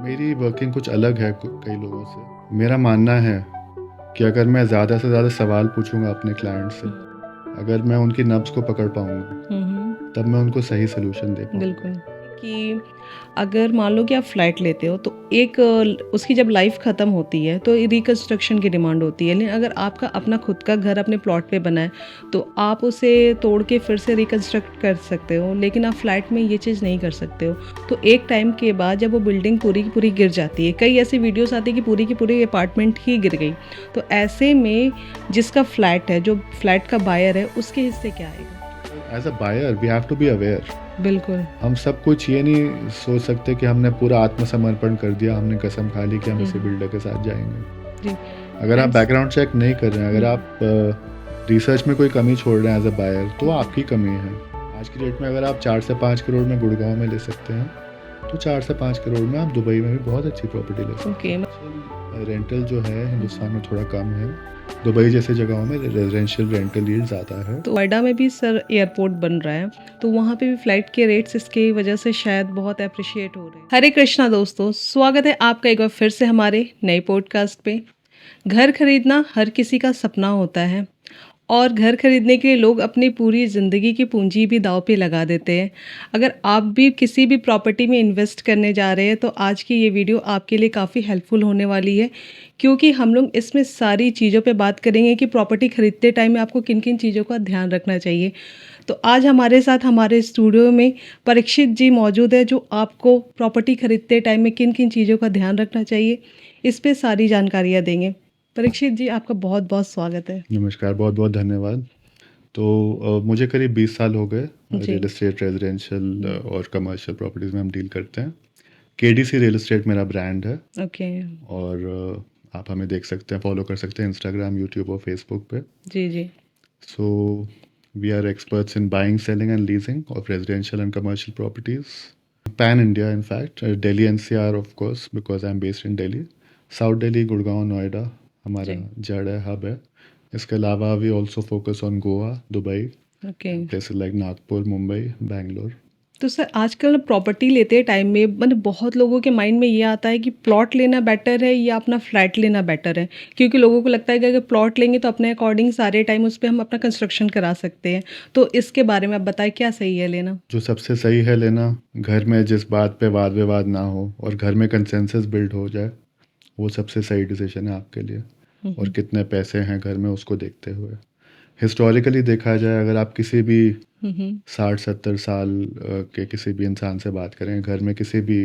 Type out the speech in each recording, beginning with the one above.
मेरी वर्किंग कुछ अलग है कई लोगों से। मेरा मानना है कि अगर मैं ज़्यादा से ज़्यादा सवाल पूछूंगा अपने क्लाइंट से, अगर मैं उनकी नब्ज़ को पकड़ पाऊंगा, तब मैं उनको सही सोल्यूशन दे पाऊंगा। बिल्कुल कि अगर मान लो कि आप फ्लैट लेते हो तो एक उसकी जब लाइफ ख़त्म होती है तो रिकन्स्ट्रक्शन की डिमांड होती है, लेकिन अगर आपका अपना खुद का घर अपने प्लॉट पे बना है तो आप उसे तोड़ के फिर से रिकन्स्ट्रक्ट कर सकते हो, लेकिन आप फ्लैट में ये चीज़ नहीं कर सकते हो। तो एक टाइम के बाद जब वो बिल्डिंग पूरी की पूरी गिर जाती है, कई ऐसी वीडियोस आती है कि पूरी की पूरी अपार्टमेंट ही गिर गई, तो ऐसे में जिसका फ्लैट है, जो फ्लैट का बायर है, उसके हिस्से क्या आएगा? As a buyer we have to be aware. बिल्कुल। हम सब कुछ ये नहीं सोच सकते कि हमने पूरा आत्मसमर्पण कर दिया, हमने कसम खा ली कि हम इसी बिल्डर के साथ जाएंगे। जी। अगर आप And बैकग्राउंड चेक नहीं कर रहे हैं, अगर आप रिसर्च में कोई कमी छोड़ रहे हैं एज अ बायर, तो वो आपकी कमी है। आज की डेट में अगर आप 4 से 5 करोड़ में गुड़गांव में ले सकते हैं, तो 4 से 5 करोड़ में आप दुबई में भी बहुत अच्छी प्रॉपर्टी ले सकते हैं। रेंटल जो है हिंदुस्तान में थोड़ा कम है, दुबई जैसे जगहों में रेजिडेंशियल रेंटल यील्ड ज़्यादा है। तो नोएडा में भी सर एयरपोर्ट बन रहा है, तो वहाँ पे भी फ्लाइट के रेट्स इसके वजह से शायद बहुत अप्रिशिएट हो रहे हैं। हरे कृष्णा दोस्तों, स्वागत है आपका एक बार फिर से हमारे नए पॉडकास्ट पे। घर खरीदना हर किसी का सपना होता है और घर खरीदने के लिए लोग अपनी पूरी ज़िंदगी की पूंजी भी दांव पे लगा देते हैं। अगर आप भी किसी भी प्रॉपर्टी में इन्वेस्ट करने जा रहे हैं तो आज की ये वीडियो आपके लिए काफ़ी हेल्पफुल होने वाली है, क्योंकि हम लोग इसमें सारी चीज़ों पे बात करेंगे कि प्रॉपर्टी खरीदते टाइम में आपको किन किन चीज़ों का ध्यान रखना चाहिए। तो आज हमारे साथ हमारे स्टूडियो में परीक्षित जी मौजूद है, जो आपको प्रॉपर्टी खरीदते टाइम में किन किन चीज़ों का ध्यान रखना चाहिए इस पे सारी जानकारियाँ देंगे। परीक्षित जी, आपका बहुत बहुत स्वागत है। नमस्कार, बहुत बहुत धन्यवाद। तो मुझे करीब 20 साल हो गए जी। रियल एस्टेट, रेजिडेंशियल और कमर्शियल प्रॉपर्टीज़ में हम डील करते हैं। केडीसी रियल एस्टेट मेरा ब्रांड है। ओके। और आप हमें देख सकते हैं, फॉलो कर सकते हैं इंस्टाग्राम, यूट्यूब और फेसबुक पे। जी जी। So we are experts in buying, selling and leasing of residential and commercial properties. Pan India, in fact. Delhi NCR, of course, because I'm based in Delhi. South Delhi, Gurgaon, Noida हमारा जी। जड़ है, hub है। इसके अलावा we also focus on Goa, Dubai, okay. Places like Nagpur, Mumbai, Bangalore. तो sir आजकल property लेते time में मतलब बहुत लोगों के माइंड में ये आता है कि प्लॉट लेना बेटर है या अपना फ्लैट लेना बेटर है, क्योंकि लोगों को लगता है कि अगर प्लॉट लेंगे तो अपने अकॉर्डिंग सारे टाइम उस पर हम अपना कंस्ट्रक्शन करा सकते हैं। तो इसके बारे में आप बताएं, क्या सही है लेना? जो सबसे सही है लेना, घर में जिस बात पे वाद विवाद ना हो और घर में कंसेंसस बिल्ड हो जाए, वो सबसे सही डिसीजन है आपके लिए। और कितने पैसे हैं घर में उसको देखते हुए, हिस्टोरिकली देखा जाए, अगर आप किसी भी 60-70 साल के किसी भी इंसान से बात करें, घर में किसी भी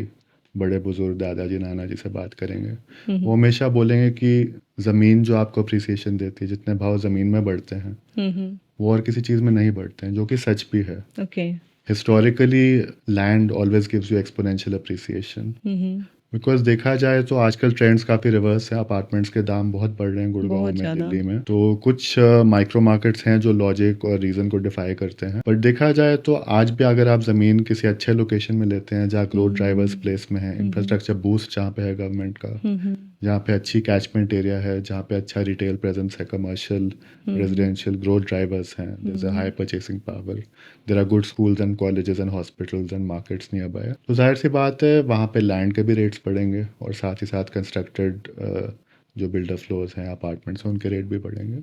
बड़े बुजुर्ग, दादाजी नाना जी से बात करेंगे, वो हमेशा बोलेंगे कि ज़मीन जो आपको अप्रिसिएशन देती है, जितने भाव ज़मीन में बढ़ते हैं वो और किसी चीज़ में नहीं बढ़ते हैं, जो कि सच भी है। Okay. Historically land always gives you exponential appreciation. Because देखा जाए तो आजकल ट्रेंड्स काफ़ी रिवर्स है, अपार्टमेंट्स के दाम बहुत बढ़ रहे हैं गुड़गांव बहुत में, ज़्यादा। दिल्ली में। तो कुछ माइक्रो मार्केट्स हैं जो लॉजिक और रीज़न को डिफाई करते हैं, बट देखा जाए तो आज भी अगर आप ज़मीन किसी अच्छे लोकेशन में लेते हैं, जहाँ ग्रोथ ड्राइवर्स प्लेस में है, इंफ्रास्ट्रक्चर बूस्ट जहाँ पे है गवर्नमेंट का, जहाँ पे अच्छी कैचमेंट एरिया है, जहाँ पे अच्छा रिटेल प्रेजेंस है, कमर्शियल, रेजिडेंशियल ग्रोथ ड्राइवर्स हैं, there's a high purchasing power, there are good schools and colleges and hospitals and markets nearby, तो जाहिर सी बात है वहाँ पे लैंड के भी रेट्स बढ़ेंगे और साथ ही साथ कंस्ट्रक्टेड जो बिल्डर फ्लोर्स हैं, अपार्टमेंट्स हैं, उनके रेट भी बढ़ेंगे।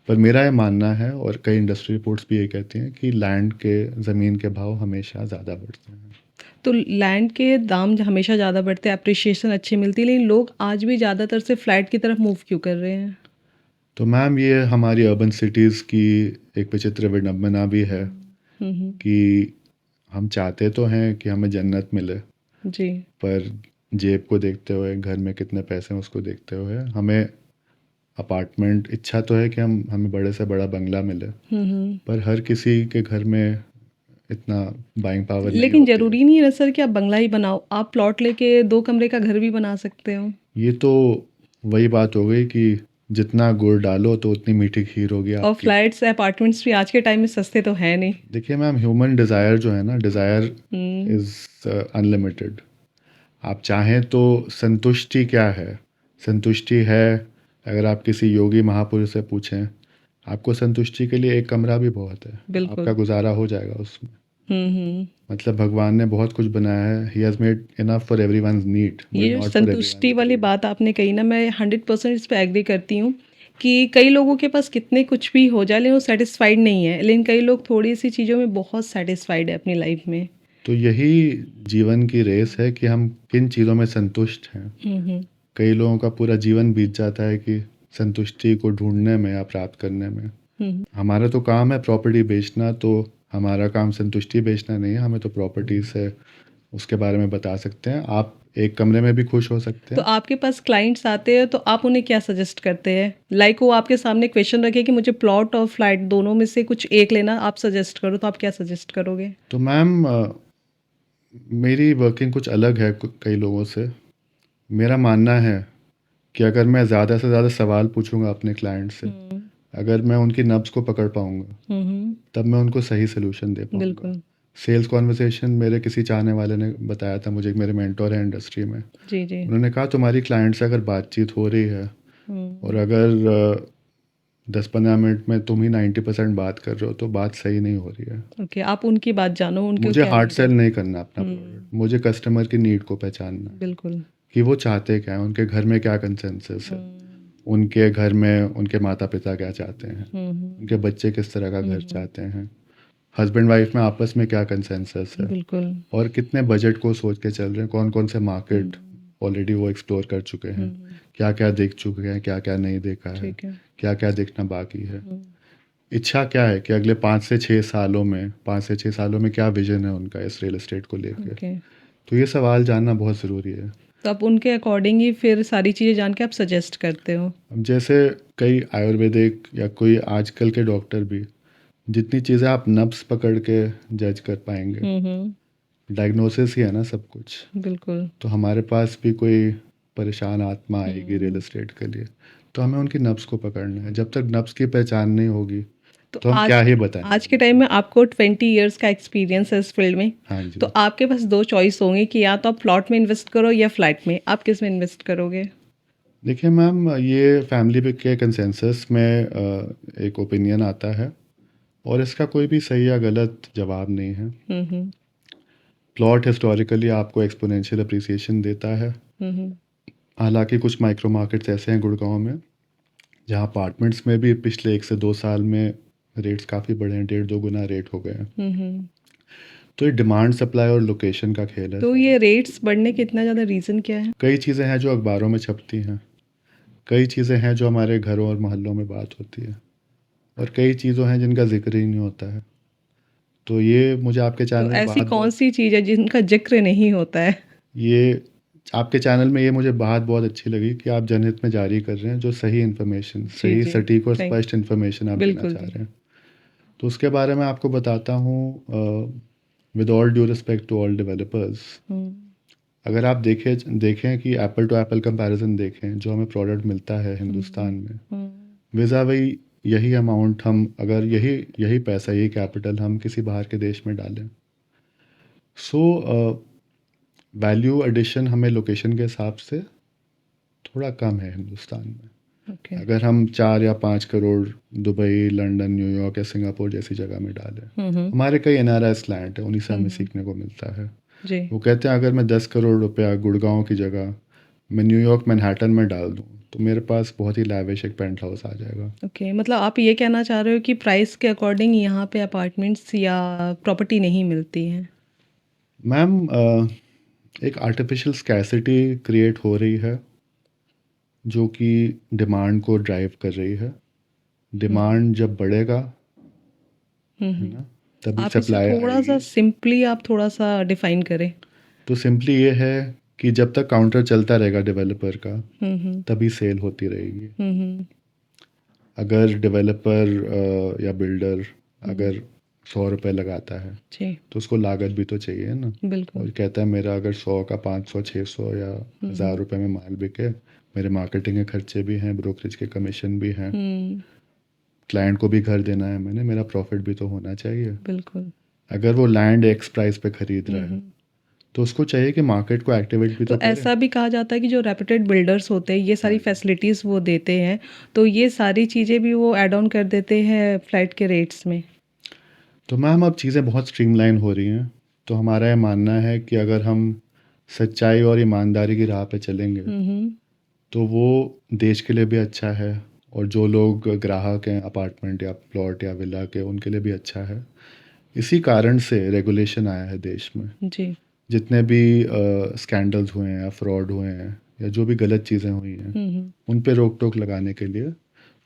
पर मेरा ये मानना है, और कई इंडस्ट्री रिपोर्ट्स भी ये कहती हैं, कि लैंड के, ज़मीन के भाव हमेशा ज़्यादा बढ़ते हैं। तो लैंड के दाम हमेशा ज़्यादा बढ़ते हैं, अप्रिशिएशन अच्छी मिलती है, लेकिन लोग आज भी ज़्यादातर से फ्लैट की तरफ मूव क्यों कर रहे हैं? तो मैम, ये हमारी अर्बन सिटीज़ की एक विचित्र विडंबना भी है कि हम चाहते तो हैं कि हमें जन्नत मिले, जी। पर जेब को देखते हुए, घर में कितने पैसे हैं उसको देखते हुए, हमें अपार्टमेंट, इच्छा तो है कि हमें बड़े से बड़ा बंगला मिले, पर हर किसी के घर में इतना बाइंग पावर नहीं लेकिन होती है। ज़रूरी नहीं है ना सर कि आप बंगला ही बनाओ, आप प्लॉट लेके 2 कमरे का घर भी बना सकते हो। ये तो वही बात हो गई कि जितना गुड़ डालो तो उतनी मीठी खीर होगी और आपकी। फ्लैट्स अपार्टमेंट्स भी आज के टाइम में सस्ते तो है नहीं। देखिए मैम, ह्यूमन डिज़ायर जो है ना, डिज़ायर इज़ अनलिमिटेड। आप चाहें तो, संतुष्टि क्या है? संतुष्टि है, अगर आप किसी योगी महापुरुष से पूछें, आपको संतुष्टि के लिए एक कमरा भी बहुत है, बिल्कुल। आपका गुजारा हो जाएगा उसमें। मतलब भगवान ने बहुत कुछ बनाया है, he has made enough for everyone's need but ये जो नॉट फॉर संतुष्टि एवरीवनस वाली ग्रीड। बात आपने कही ना, मैं 100% इस पे एग्री करती हूँ कि कई लोगों के पास कितने कुछ भी हो जाए लेकिन वो सेटिस्फाइड नहीं है, लेकिन कई लोग थोड़ी सी चीज़ों में बहुत सेटिस्फाइड है अपनी लाइफ में। तो यही जीवन की रेस है कि हम किन चीज़ों में संतुष्ट हैं। हम्म। कई लोगों का पूरा जीवन बीत जाता है कि संतुष्टि को ढूँढने में या प्राप्त करने में। हम्म। हमारा तो काम है प्रॉपर्टी बेचना, तो हमारा काम संतुष्टि बेचना नहीं है, हमें तो प्रॉपर्टी से उसके बारे में बता सकते हैं। आप एक कमरे में भी खुश हो सकते तो हैं। आपके पास क्लाइंट्स आते हैं तो आप उन्हें क्या सजेस्ट करते हैं? लाइक वो आपके सामने क्वेश्चन रखे कि मुझे प्लॉट और फ्लैट दोनों में से कुछ एक लेना, आप सजेस्ट करो, तो आप क्या सजेस्ट करोगे? तो मैम मेरी वर्किंग कुछ अलग है कई लोगों से। मेरा मानना है कि अगर मैं ज़्यादा से ज़्यादा सवाल पूछूंगा अपने क्लाइंट से, अगर मैं उनकी नब्ज़ को पकड़ पाऊंगा, हम्म। तब मैं उनको सही सलूशन दे पाऊंगा। बिल्कुल। सेल्स कॉन्वर्सेशन मेरे किसी चाहने वाले ने बताया था मुझे, मेरे मेंटोर हैं इंडस्ट्री में। जी जी। उन्होंने कहा तुम्हारी क्लाइंट से अगर बातचीत हो रही है और अगर 10-15 मिनट में तुम ही 90% बात कर रहे हो तो बात सही नहीं हो रही है। ओके, आप उनकी बात जानो, उनके मुझे क्या हार्ड नीड है। सेल नहीं करना अपना प्रोडक्ट, मुझे कस्टमर की नीड को पहचानना है बिल्कुल। कि वो चाहते क्या है, उनके घर में क्या कंसेंसस है, उनके घर में उनके माता पिता क्या चाहते हैं, उनके बच्चे किस तरह का घर चाहते हैं, हस्बैंड वाइफ में आपस में क्या कंसेंसस है, बिल्कुल। और कितने बजट को सोच के चल रहे हैं, कौन कौन से मार्केट ऑलरेडी वो एक्सप्लोर कर चुके हैं, क्या क्या देख चुके हैं, क्या क्या नहीं देखा है, ठीक है। क्या क्या देखना बाकी है। इच्छा क्या है कि अगले 5 से 6 सालों में क्या विजन है उनका इस रियल एस्टेट को लेकर। ओके, तो ये सवाल जानना बहुत ज़रूरी है। तो आप उनके अकॉर्डिंग ही फिर सारी चीज़ें जान के आप सजेस्ट करते हो। अब जैसे कई आयुर्वेदिक या कोई आजकल के डॉक्टर भी, जितनी चीज़ें आप नब्स पकड़ के जज कर पाएंगे, डायग्नोसिस ही है ना सब कुछ। बिल्कुल। तो हमारे पास भी कोई परेशान आत्मा आएगी रियल एस्टेट के लिए, तो हमें उनकी नब्स को पकड़ना है। जब तक नब्स की पहचान नहीं होगी तो तो हम आज क्या ही बताएंगे आज के उनको। टाइम में आपको 20 इयर्स का एक्सपीरियंस है इस फील्ड में, हाँ तो जी। आपके पास दो चॉइस होंगे कि या तो आप प्लॉट में इन्वेस्ट करो या फ्लैट में, आप किस में इन्वेस्ट करोगे? देखिए मैम, ये फैमिली पे के कंसेंसस में एक ओपिनियन आता है और इसका कोई भी सही या गलत जवाब नहीं है। हम्म। प्लॉट हिस्टोरिकली आपको एक्सपोनेंशियल अप्रिसिएशन देता है। हम्म। हालांकि कुछ माइक्रो मार्केट्स ऐसे हैं गुड़गांव में जहां अपार्टमेंट्स में भी पिछले 1 से 2 साल में रेट्स काफ़ी बढ़े हैं, 1.5-2 गुना रेट हो गए हैं। हम्म। तो ये डिमांड सप्लाई और लोकेशन का खेल है तो सारा। ये रेट्स बढ़ने के इतना ज़्यादा रीज़न क्या है? कई चीज़ें हैं जो अखबारों में छपती हैं, कई चीज़ें हैं जो हमारे घरों और मोहल्लों में बात होती है, और कई चीज़ों हैं जिनका जिक्र ही नहीं होता है। तो ये मुझे आपके तो चैनल में ऐसी बात कौन बहुत सी चीज़ है जिनका जिक्र नहीं होता है? ये आपके चैनल में ये मुझे बात बहुत अच्छी लगी कि आप जनहित में जारी कर रहे हैं जो सही इन्फॉर्मेशन, जी सही जी। सटीक और थैंक स्पष्ट इन्फॉर्मेशन आप देना बिल्कुल चाह जी। रहे हैं। तो उसके बारे में आपको बताता हूँ। With all due respect to all developers, hmm. अगर आप देखें कि एप्पल टू एप्पल कंपैरिजन देखें, जो हमें प्रोडक्ट मिलता है हिंदुस्तान में, विज़ा वही यही अमाउंट हम, अगर यही यही पैसा, यही कैपिटल हम किसी बाहर के देश में डालें, सो वैल्यू एडिशन हमें लोकेशन के हिसाब से थोड़ा कम है हिंदुस्तान में। ओके। अगर हम 4 या 5 करोड़ दुबई, लंदन, न्यूयॉर्क या सिंगापुर जैसी जगह में डालें, हमारे कई NRIs क्लाइंट हैं, उन्हीं से हमें सीखने को मिलता है। जी। वो कहते हैं अगर मैं 10 करोड़ रुपया गुड़गांव की जगह मैं न्यूयॉर्क मैनहट्टन में डाल दूँ तो मेरे पास बहुत ही लैविश एक पेंट हाउस आ जाएगा। ओके, मतलब आप ये कहना चाह रहे हो कि प्राइस के अकॉर्डिंग यहाँ पे अपार्टमेंट्स या प्रॉपर्टी नहीं मिलती हैं? मैम एक आर्टिफिशियल स्कैसिटी क्रिएट हो रही है जो कि डिमांड को ड्राइव कर रही है। डिमांड जब बढ़ेगा, है ना, तभी आप इसे सप्लाई थोड़ा सा आएगी। सिंपली आप थोड़ा सा डिफाइन करें। तो सिंपली ये है कि जब तक काउंटर चलता रहेगा डेवलपर का, तभी सेल होती रहेगी। हम्म। अगर डेवलपर या बिल्डर अगर 100 रुपये लगाता है जी। तो उसको लागत भी तो चाहिए ना। बिल्कुल। और कहता है मेरा अगर 100 का 500, 600 या 1000 रुपये में माल बिके, मेरे मार्केटिंग के खर्चे भी हैं, ब्रोकरेज के कमीशन भी हैं, क्लाइंट को भी घर देना है मैंने, मेरा प्रॉफिट भी तो होना चाहिए। बिल्कुल। अगर वो लैंड एक्स प्राइस पे खरीद रहा है तो उसको चाहिए कि मार्केट को एक्टिवेट भी तो तो करे। ऐसा भी कहा जाता है कि जो रेपुटेड बिल्डर्स होते हैं ये सारी फैसिलिटीज़ वो देते हैं, तो ये सारी चीज़ें भी वो ऐड ऑन कर देते हैं फ्लैट के रेट्स में। तो मैम अब चीज़ें बहुत स्ट्रीमलाइन हो रही हैं, तो हमारा ये मानना है कि अगर हम सच्चाई और ईमानदारी की राह पे चलेंगे हम्म। तो वो देश के लिए भी अच्छा है, और जो लोग ग्राहक हैं अपार्टमेंट या प्लॉट या विला के, उनके लिए भी अच्छा है। इसी कारण से रेगुलेशन आया है देश में। जी। जितने भी स्कैंडल्स हुए हैं या फ्रॉड हुए हैं या जो भी गलत चीज़ें हुई हैं, हम्म। उन पे रोक टोक लगाने के लिए,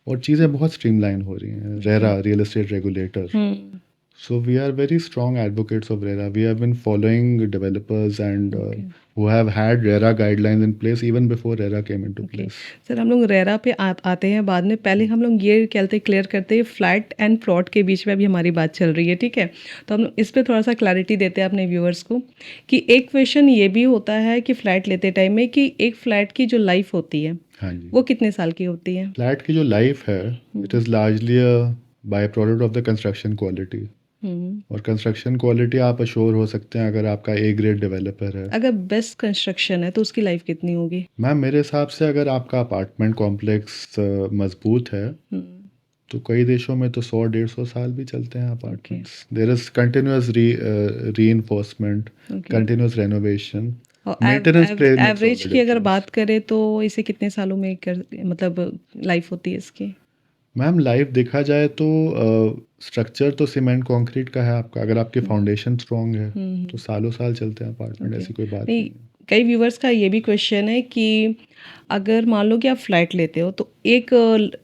और चीज़ें बहुत स्ट्रीमलाइन हो रही हैं। RERA, real estate regulator, hmm. so we are very strong advocates of RERA. We have been following developers and Okay. who have had RERA guidelines in place even before RERA came into okay place. Sir, हम लोग RERA पे आते हैं बाद में। पहले हम लोग ये कहते क्लियर करते हैं, फ्लैट एंड प्लॉट के बीच में अभी हमारी बात चल रही है, ठीक है। तो हम लोग इस पे थोड़ा सा क्लैरिटी देते हैं अपने व्यूअर्स को कि एक क्वेश्चन ये भी होता है कि फ्लैट लेते टाइम में कि एक फ्लैट की जो लाइफ होती है हाँ जी। वो कितने साल की होती है? फ्लैट की जो लाइफ है, it is largely a by product of the construction quality. Hmm. और कंस्ट्रक्शन क्वालिटी आप अश्योर हो सकते हैं अगर आपका ए ग्रेड डेवलपर है। अगर बेस्ट कंस्ट्रक्शन है तो उसकी लाइफ कितनी होगी? मैम मेरे हिसाब से अगर आपका अपार्टमेंट कॉम्प्लेक्स मजबूत है हम्म। तो कई देशों में तो 100-150 साल भी चलते हैं okay. Apartments. There is continuous reinforcement, okay. Continuous renovation, और मेंटेनेंस पे मेक्स ऑल एवरेज द की अगर डिफरेंस। बात करें तो इसे कितने सालों में मतलब लाइफ होती है इसकी? मैम लाइफ देखा जाए तो स्ट्रक्चर तो सीमेंट कंक्रीट का है आपका, अगर आपकी फाउंडेशन स्ट्रांग है तो सालों साल चलते हैं अपार्टमेंट, ओके। ऐसी कोई बात नहीं, नहीं है। कई व्यूवर्स का ये भी क्वेश्चन है कि अगर मान लो कि आप फ्लैट लेते हो तो एक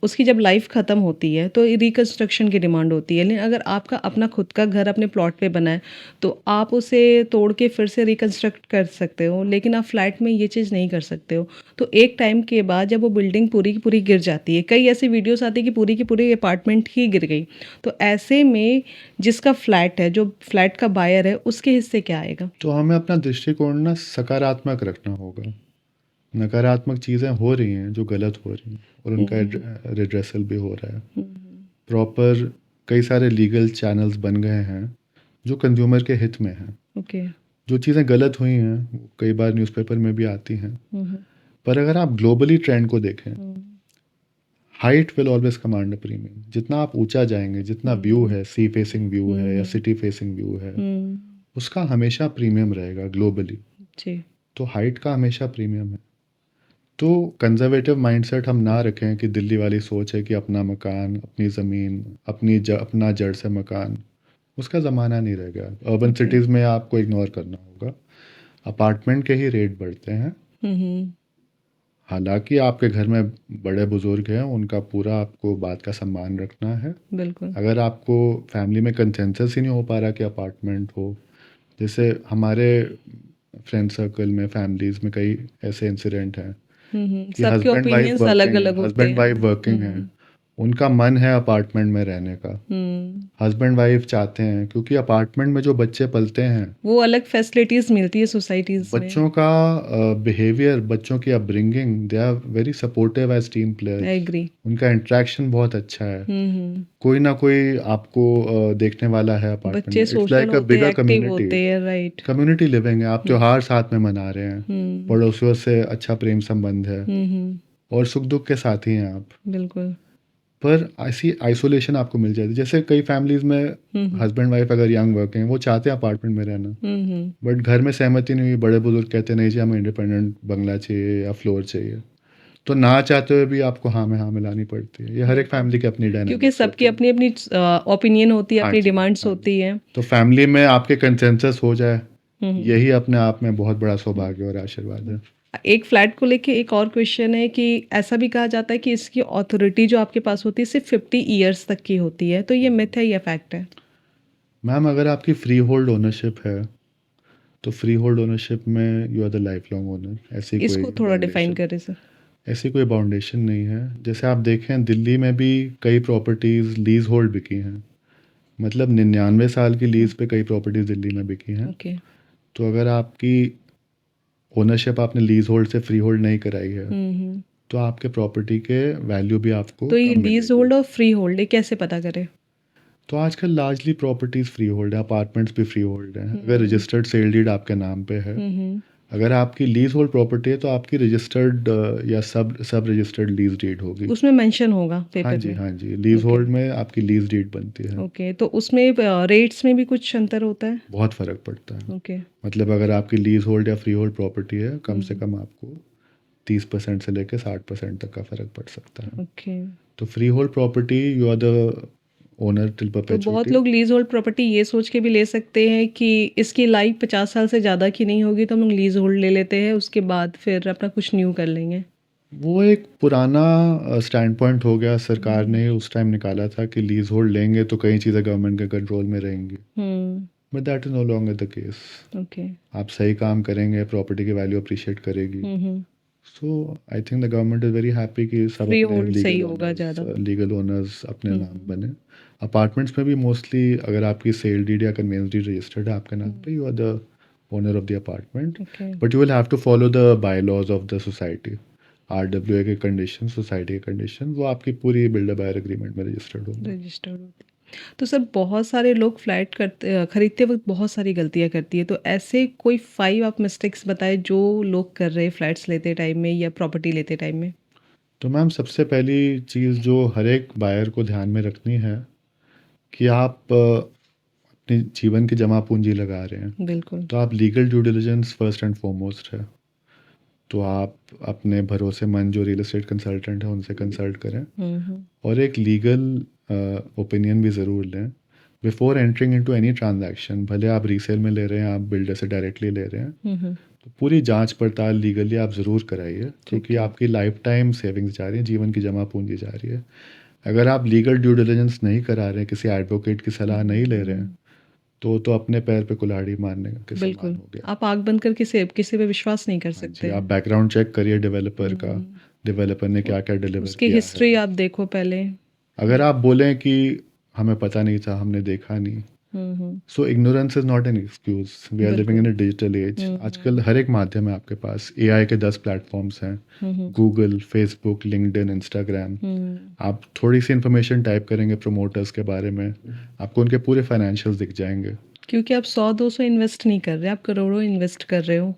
उसकी जब लाइफ ख़त्म होती है तो रिकंस्ट्रक्शन की डिमांड होती है, लेकिन अगर आपका अपना खुद का घर अपने प्लॉट पे बना है तो आप उसे तोड़ के फिर से रिकंस्ट्रक्ट कर सकते हो, लेकिन आप फ्लैट में ये चीज़ नहीं कर सकते हो। तो एक टाइम के बाद जब वो बिल्डिंग पूरी की पूरी गिर जाती है, कई ऐसी वीडियोस आती है कि पूरी की पूरी अपार्टमेंट ही गिर गई, तो ऐसे में जिसका फ्लैट है, जो फ्लैट का बायर है, उसके हिस्से क्या आएगा? तो हमें अपना दृष्टिकोण ना सकारात्मक रखना होगा। नकारात्मक चीज़ें हो रही हैं जो गलत हो रही हैं, और उनका रिड्रेसल भी हो रहा है। प्रॉपर कई सारे लीगल चैनल्स बन गए हैं जो कंज्यूमर के हित में हैं। ओके। जो चीज़ें गलत हुई हैं वो कई बार न्यूज़पेपर में भी आती हैं। पर अगर आप ग्लोबली ट्रेंड को देखें, height will always command a premium. जितना आप ऊंचा जाएंगे, जितना व्यू है, सी फेसिंग व्यू है या सिटी फेसिंग व्यू है, उसका हमेशा प्रीमियम रहेगा ग्लोबली। जी। तो हाइट का हमेशा प्रीमियम है। तो कंजर्वेटिव माइंडसेट हम ना रखें कि दिल्ली वाली सोच है कि अपना मकान, अपनी ज़मीन, अपना जड़ से मकान, उसका ज़माना नहीं रह गया। अर्बन सिटीज़ में आपको इग्नोर करना होगा, अपार्टमेंट के ही रेट बढ़ते हैं। हालांकि आपके घर में बड़े बुजुर्ग हैं, उनका पूरा आपको बात का सम्मान रखना है। बिल्कुल। अगर आपको फैमिली में कंसेंसस ही नहीं हो पा रहा कि अपार्टमेंट हो, जैसे हमारे फ्रेंड सर्कल में, फैमिलीज़ में कई ऐसे इंसिडेंट हैं कि सबके ओपिनियंस अलग अलग होते हस्बैंड हैं। वाइफ वर्किंग हैं, उनका मन है अपार्टमेंट में रहने का। हस्बैंड वाइफ चाहते हैं क्योंकि अपार्टमेंट में जो बच्चे पलते हैं, वो अलग फैसिलिटीज मिलती है सोसाइटीज में। बच्चों का बिहेवियर, बच्चों की upbringing, they are very supportive as team I players. Agree. उनका इंटरेक्शन बहुत अच्छा है। कोई ना कोई आपको देखने वाला है अपार्टमेंट बच्चे में। इट्स सोशल लाइक अ होते हैं, बिगर एक्टिव कम्युनिटी। होते हैं, राइट। कम्युनिटी लिविंग है, आप त्योहार साथ में मना रहे हैं, पड़ोसियों से अच्छा प्रेम संबंध है, और सुख दुख के साथ ही हैं आप। बिल्कुल। पर ऐसी आइसोलेशन आपको मिल जाती है। जैसे कई फैमिलीज में हस्बैंड वाइफ अगर यंग वर्किंग है, वो चाहते हैं अपार्टमेंट में रहना, बट घर में सहमति नहीं हुई, बड़े बुजुर्ग कहते नहीं जी हमें इंडिपेंडेंट बंगला चाहिए या फ्लोर चाहिए, तो ना चाहते हुए भी आपको हाँ में हाँ मिलानी पड़ती है। ये हर एक फैमिली की अपनी क्योंकि डायनामिक्स सबकी होती है। अपनी अपनी ओपिनियन होती है, हाँ अपनी जी, डिमांड्स हाँ जी। होती हैं। तो फैमिली में आपके कंसेंसस हो जाए, यही अपने आप में बहुत बड़ा सौभाग्य और आशीर्वाद है। एक फ्लैट को लेके एक और क्वेश्चन है कि ऐसा भी कहा जाता है कि इसकी अथॉरिटी जो आपके पास होती है सिर्फ 50 ईयर्स तक की होती है, तो ये मिथ है या फैक्ट है? मैम अगर आपकी फ्री होल्ड ओनरशिप है तो फ्री होल्ड ओनरशिप में you are the life long owner. ऐसी कोई इसको थोड़ा डिफाइन बाउंडेशन, करें सर। ऐसी कोई बाउंडेशन नहीं है। जैसे आप देखें दिल्ली में भी कई प्रॉपर्टीज़ लीज होल्ड बिकी हैं, मतलब 99 साल की लीज पे कई प्रॉपर्टीज़ दिल्ली में बिकी हैं। ओके। तो अगर आपकी ओनरशिप आपने लीज होल्ड से फ्री होल्ड नहीं कराई है तो आपके प्रॉपर्टी के वैल्यू भी आपको तो ये कम लीज मिलेगी। होल्ड और फ्री होल्ड ये कैसे पता करें? तो आजकल लार्जली प्रॉपर्टीज़ फ्री होल्ड है, अपार्टमेंट्स भी फ्री होल्ड हैं। अगर रजिस्टर्ड सेल डीड आपके नाम पे है अगर आपकी लीज होल्ड प्रॉपर्टी है तो आपकी रजिस्टर्ड या सब सब रजिस्टर्ड लीज डीड होगी। उसमें मेंशन होगा हाँ पेपर जी, में। हाँ जी, लीज ओके। होल्ड में आपकी लीज डीड बनती है। ओके, तो उसमें रेट्स में भी कुछ अंतर होता है? बहुत फ़र्क पड़ता है। ओके। मतलब अगर आपकी लीज होल्ड या फ्री होल्ड प्रॉपर्टी है, कम से हम्म। कम आपको 30% से लेके 60% तक का फ़र्क पड़ सकता है। ओके। तो free hold property you are the owner till तो बहुत परपेचुइटी। लोग लीज होल्ड प्रॉपर्टी ये सोच के भी ले सकते हैं कि इसकी लाइफ 50 साल से ज़्यादा की नहीं होगी तो हम लोग लीज होल्ड ले लेते हैं, उसके बाद फिर अपना कुछ न्यू कर लेंगे। वो एक पुराना स्टैंड पॉइंट हो गया, सरकार ने उस टाइम निकाला था कि लीज होल्ड लेंगे तो कई चीज़ें गवर्नमेंट के कंट्रोल में रहेंगी। Hmm. But that is no longer the case. Okay. आप सही काम करेंगे, प्रॉपर्टी की वैल्यू अप्रिशिएट करेगी। Hmm. So I think the government is very happy कि सब फ्री अपने होल्ड सही होगा ज़्यादा। लीगल ओनर्स अपने नाम हम्म। बने। अपार्टमेंट्स में भी मोस्टली अगर आपकी सेल डीड या कन्वेंस डीड रजिस्टर्ड है आपके नाम पे, you are the owner of the apartment. Okay. But you will have to follow the bye laws of the society. RWA के कंडीशन, सोसाइटी के कंडीशन, वो आपकी पूरी बिल्डर बायर एग्रीमेंट में रजिस्टर्ड होंगे। रजिस्टर्ड होती है। तो सर बहुत सारे लोग फ्लैट खरीदते वक्त बहुत सारी गलतियां करती है, तो ऐसे कोई 5 आप मिस्टेक्स बताएं जो लोग कर रहे हैं फ्लैट्स लेते टाइम में या प्रॉपर्टी लेते टाइम में। तो मैम सबसे पहली चीज़ जो हर एक बायर को ध्यान में रखनी है कि आप अपने जीवन की जमा पूंजी लगा रहे हैं, बिल्कुल। तो आप legal due diligence first and foremost है। तो आप अपने भरोसेमंद जो रियल एस्टेट कंसल्टेंट है उनसे कंसल्ट करें हम्म। और एक लीगल ओपिनियन भी ज़रूर लें before entering into any transaction. भले आप रीसेल में ले रहे हैं, आप बिल्डर से डायरेक्टली ले रहे हैं, हम्म। तो पूरी जांच पड़ताल लीगली आप ज़रूर कराइए, क्योंकि है। आपकी लाइफ टाइम सेविंग्स जा रही है, जीवन की जमा पूंजी जा रही है। अगर आप लीगल ड्यू डिलिजेंस नहीं करा रहे हैं, किसी एडवोकेट की सलाह नहीं ले रहे हैं, तो अपने पैर पे कुल्हाड़ी मारने के समान बिल्कुल। हो गया। आप आँख बंद करके किसी पे विश्वास नहीं कर हाँ जी, सकते आप हैं। बैकग्राउंड चेक करिए डेवलपर का, हम्म। डेवलपर ने उ- क्या क्या डिलीवर उसकी किया है। हिस्ट्री आप देखो पहले। अगर आप बोलें कि हमें पता नहीं था, हमने देखा नहीं, hmm. So ignorance is not an excuse. We are living बिल्कुल। In a digital age. Hmm. आजकल हर एक माध्यम है आपके पास। AI के 10 प्लेटफॉर्म्स हैं, hmm. Google, Facebook, LinkedIn, Instagram. Hmm. आप थोड़ी सी इन्फॉर्मेशन टाइप करेंगे प्रमोटर्स के बारे में, आपको उनके पूरे फाइनेंशियल्स दिख जाएंगे। क्योंकि आप 100-200 इन्वेस्ट नहीं कर रहे, आप करोड़ों इन्वेस्ट कर रहे हो।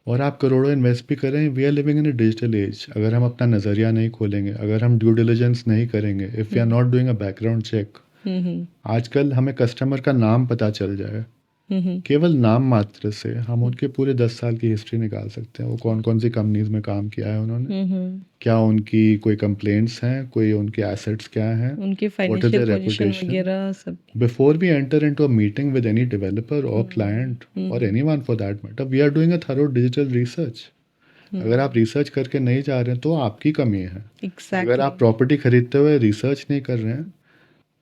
और आप करोड़ों इन्वेस्ट भी करें, we are living in a digital age. अगर हम अपना नज़रिया नहीं खोलेंगे, अगर हम ड्यू डिलिजेंस नहीं करेंगे, if we are hmm. Not doing a background check, hmm. आजकल हमें कस्टमर का नाम पता चल जाए, हम्म। केवल नाम मात्र से हम उनके पूरे 10 साल की हिस्ट्री निकाल सकते हैं। वो कौन कौन सी कंपनीज में काम किया है उन्होंने, हम्म। क्या उनकी कोई कंप्लेंट्स हैं, कोई उनके एसेट्स क्या हैं, उनकी what is financial their position reputation. वगैरह सब। Before we enter into a meeting with any developer और क्लाइंट और hmm. Anyone for that matter, we are doing a thorough digital research. अगर आप रिसर्च करके नहीं जा रहे हैं तो आपकी कमी है। अगर एग्जैक्टली। आप प्रॉपर्टी खरीदते हुए रिसर्च नहीं कर रहे हैं,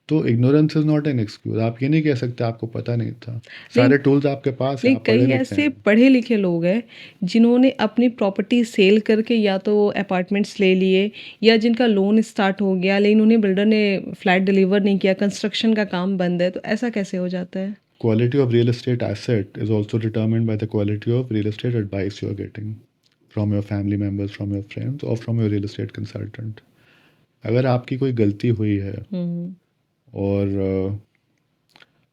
तो ignorance is not an excuse. आप ये नहीं कह सकते आपको पता नहीं था। लेकिन सारे टूल्स आपके पास हैं, लेकिन आप पढ़े कई लिखे ऐसे हैं। पढ़े लिखे लोग हैं जिन्होंने अपनी प्रॉपर्टी सेल करके या तो अपार्टमेंट्स ले लिए या जिनका लोन स्टार्ट हो गया लेकिन उन्हें बिल्डर ने फ्लैट डिलीवर नहीं किया, कंस्ट्रक्शन का काम बंद है, तो ऐसा कैसे हो जाता है? Quality of real estate asset is also determined by the quality of real estate advice you are getting from your family members, from your friends or from your real estate consultant. अगर आपकी कोई गलती हुई है हम्म। और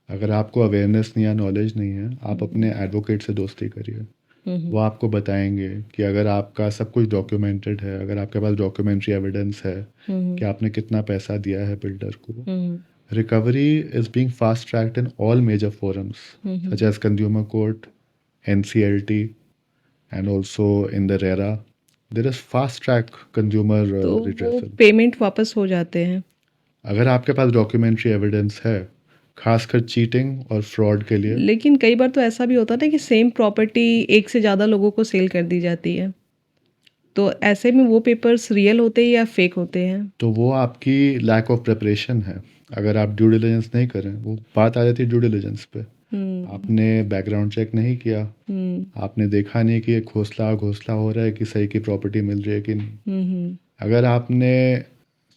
अगर आपको awareness नहीं या नॉलेज नहीं है, आप अपने एडवोकेट से दोस्ती करिए। हम्म। वो आपको बताएंगे कि अगर आपका सब कुछ डॉक्यूमेंटेड है, अगर आपके पास डॉक्यूमेंट्री एविडेंस है कि आपने कितना पैसा दिया है बिल्डर को, हम्म। recovery is being fast tracked in all major forums such as consumer court, NCLT, and also in the RERA. There is fast track consumer तो वो redressal. पेमेंट वापस हो जाते हैं। अगर आपके पास डॉक्यूमेंट्री एविडेंस है, खासकर चीटिंग और फ्रॉड के लिए, लेकिन कई बार तो ऐसा भी होता है ना कि सेम प्रॉपर्टी एक से ज़्यादा लोगों को सेल कर दी जाती है, तो ऐसे में वो पेपर्स रियल होते हैं या फेक होते हैं? तो वो आपकी लैक ऑफ प्रिपरेशन है। अगर आप ड्यू डिलिजेंस नहीं करें, वो बात आ जाती है ड्यू डिलिजेंस पे। हम्म। आपने बैकग्राउंड चेक नहीं किया, हम्म। आपने देखा नहीं कि ये घोंसला घोंसला हो रहा है कि सही की प्रॉपर्टी मिल रही है कि नहीं। हम्म। अगर आपने